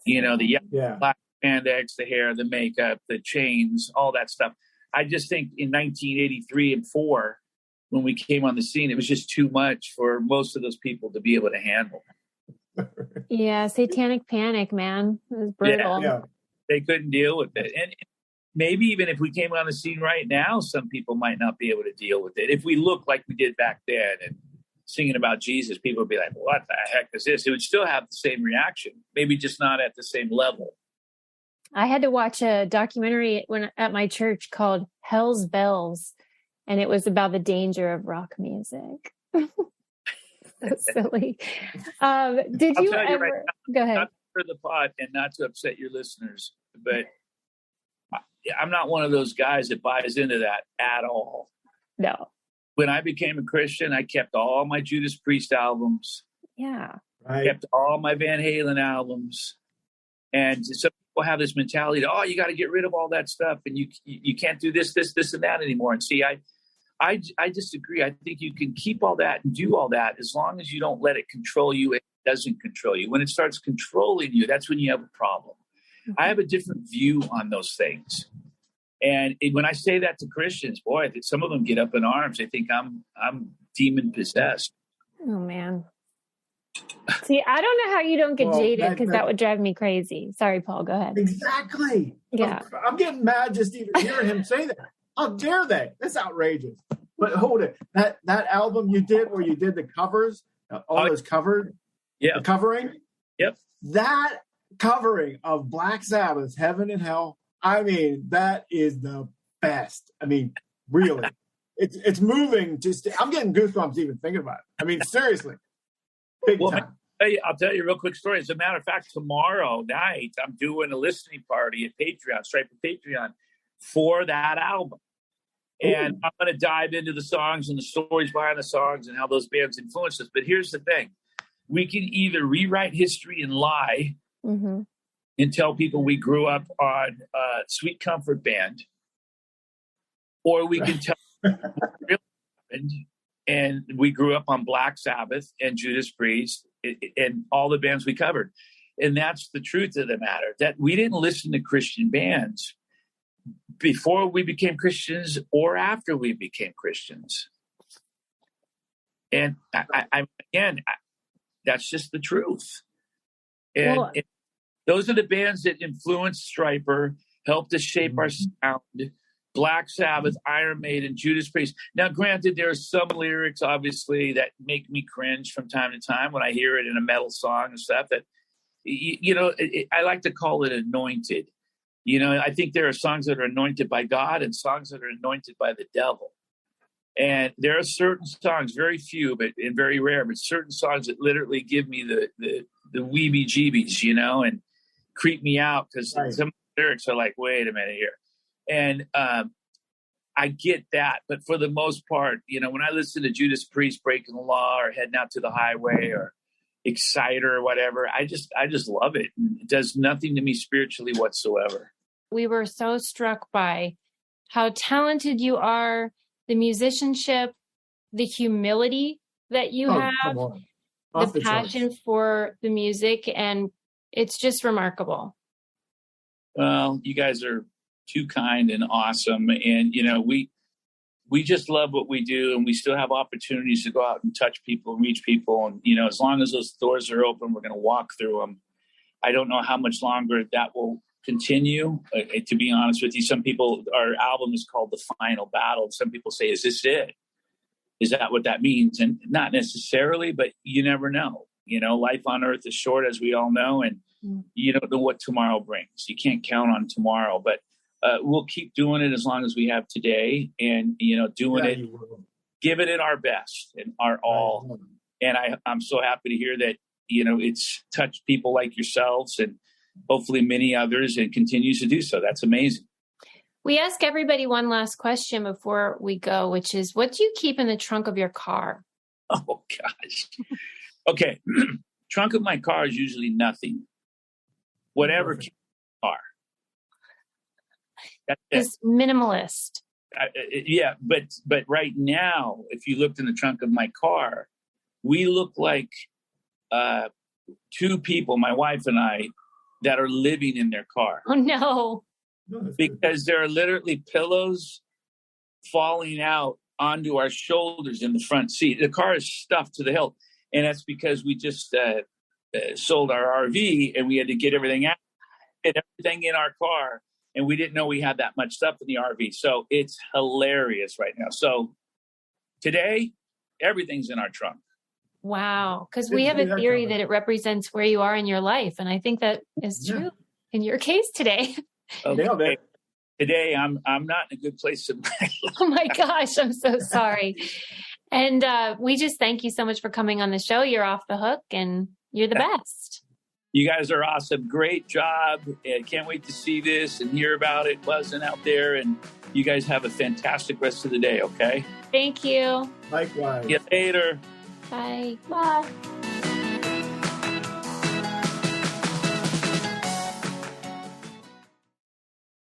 You know, the black spandex, the hair, the makeup, the chains, all that stuff. I just think in 1983 and 4, when we came on the scene, it was just too much for most of those people to be able to handle. Yeah, satanic panic, man. It was brutal. Yeah. They couldn't deal with it. And maybe even if we came on the scene right now, some people might not be able to deal with it. If we look like we did back then and singing about Jesus, people would be like, what the heck is this? It would still have the same reaction, maybe just not at the same level. I had to watch a documentary at my church called Hell's Bells, and it was about the danger of rock music. That's silly. Did you ever... Right now, go ahead. Not for the pod and not to upset your listeners, but I'm not one of those guys that buys into that at all. No. When I became a Christian, I kept all my Judas Priest albums. Yeah. Right. Kept all my Van Halen albums. And some people have this mentality that, you got to get rid of all that stuff and you can't do this, and that anymore. And see, I disagree. I think you can keep all that and do all that as long as you don't let it control you. It doesn't control you. When it starts controlling you, that's when you have a problem. Mm-hmm. I have a different view on those things. And when I say that to Christians, boy, some of them get up in arms. They think I'm demon possessed. Oh, man. See, I don't know how you don't get jaded, because that would drive me crazy. Sorry, Paul, go ahead. Exactly. Yeah. I'm getting mad just even hearing him say that. How dare they? That's outrageous. But hold it. That album you did where you did the covers, all those covered, the covering. Yep. That covering of Black Sabbath's Heaven and Hell, I mean, that is the best. I mean, really. It's moving. I'm getting goosebumps even thinking about it. I mean, seriously. Big time. I'll tell you a real quick story. As a matter of fact, tomorrow night, I'm doing a listening party at Patreon, Stripe and Patreon, for that album. And I'm going to dive into the songs and the stories behind the songs and how those bands influenced us. But here's the thing. We can either rewrite history and lie and tell people we grew up on Sweet Comfort Band, or we can tell what really happened. And we grew up on Black Sabbath and Judas Priest and all the bands we covered. And that's the truth of the matter, that we didn't listen to Christian bands before we became Christians or after we became Christians. And again, that's just the truth. And those are the bands that influenced Stryper, helped us shape our sound. Black Sabbath, Iron Maiden, Judas Priest. Now, granted, there are some lyrics, obviously, that make me cringe from time to time when I hear it in a metal song and stuff. That, I like to call it anointed. I think there are songs that are anointed by God and songs that are anointed by the devil. And there are certain songs, very few, and very rare, but certain songs that literally give me the weebie-jeebies, and creep me out because some lyrics are like, wait a minute here. And I get that. But for the most part, when I listen to Judas Priest Breaking the Law or Heading Out to the Highway or Exciter or whatever, I just love it. It does nothing to me spiritually whatsoever. We were so struck by how talented you are, the musicianship, the humility that you have, the passion for the music, and it's just remarkable. Well, you guys are too kind and awesome. And, we just love what we do, and we still have opportunities to go out and touch people and reach people. And, as long as those doors are open, we're going to walk through them. I don't know how much longer that will continue. To be honest with you, some people, our album is called The Final Battle. Some people say, is this it? Is that what that means? And not necessarily, but you never know. Life on earth is short, as we all know, and you don't know what tomorrow brings. You can't count on tomorrow, but we'll keep doing it as long as we have today, and doing it, giving it our best and our all. And I'm so happy to hear that it's touched people like yourselves and hopefully many others, and continues to do so. That's amazing. We ask everybody one last question before we go, which is, what do you keep in the trunk of your car? Oh gosh. Okay, trunk of my car is usually nothing. Whatever car. It's minimalist. But right now, if you looked in the trunk of my car, we look like two people, my wife and I, that are living in their car. Oh, no. Because there are literally pillows falling out onto our shoulders in the front seat. The car is stuffed to the hilt. And that's because we just sold our RV and we had to get everything out, get everything in our car. And we didn't know we had that much stuff in the RV. So it's hilarious right now. So today, everything's in our trunk. Wow. Because we have a theory that it represents where you are in your life. And I think that is true in your case today. Okay. Today, I'm not in a good place in my life. Oh my gosh, I'm so sorry. And we just thank you so much for coming on the show. You're off the hook and you're the best. You guys are awesome. Great job. And can't wait to see this and hear about it buzzing out there. And you guys have a fantastic rest of the day, okay? Thank you. Likewise. See you later. Bye. Bye.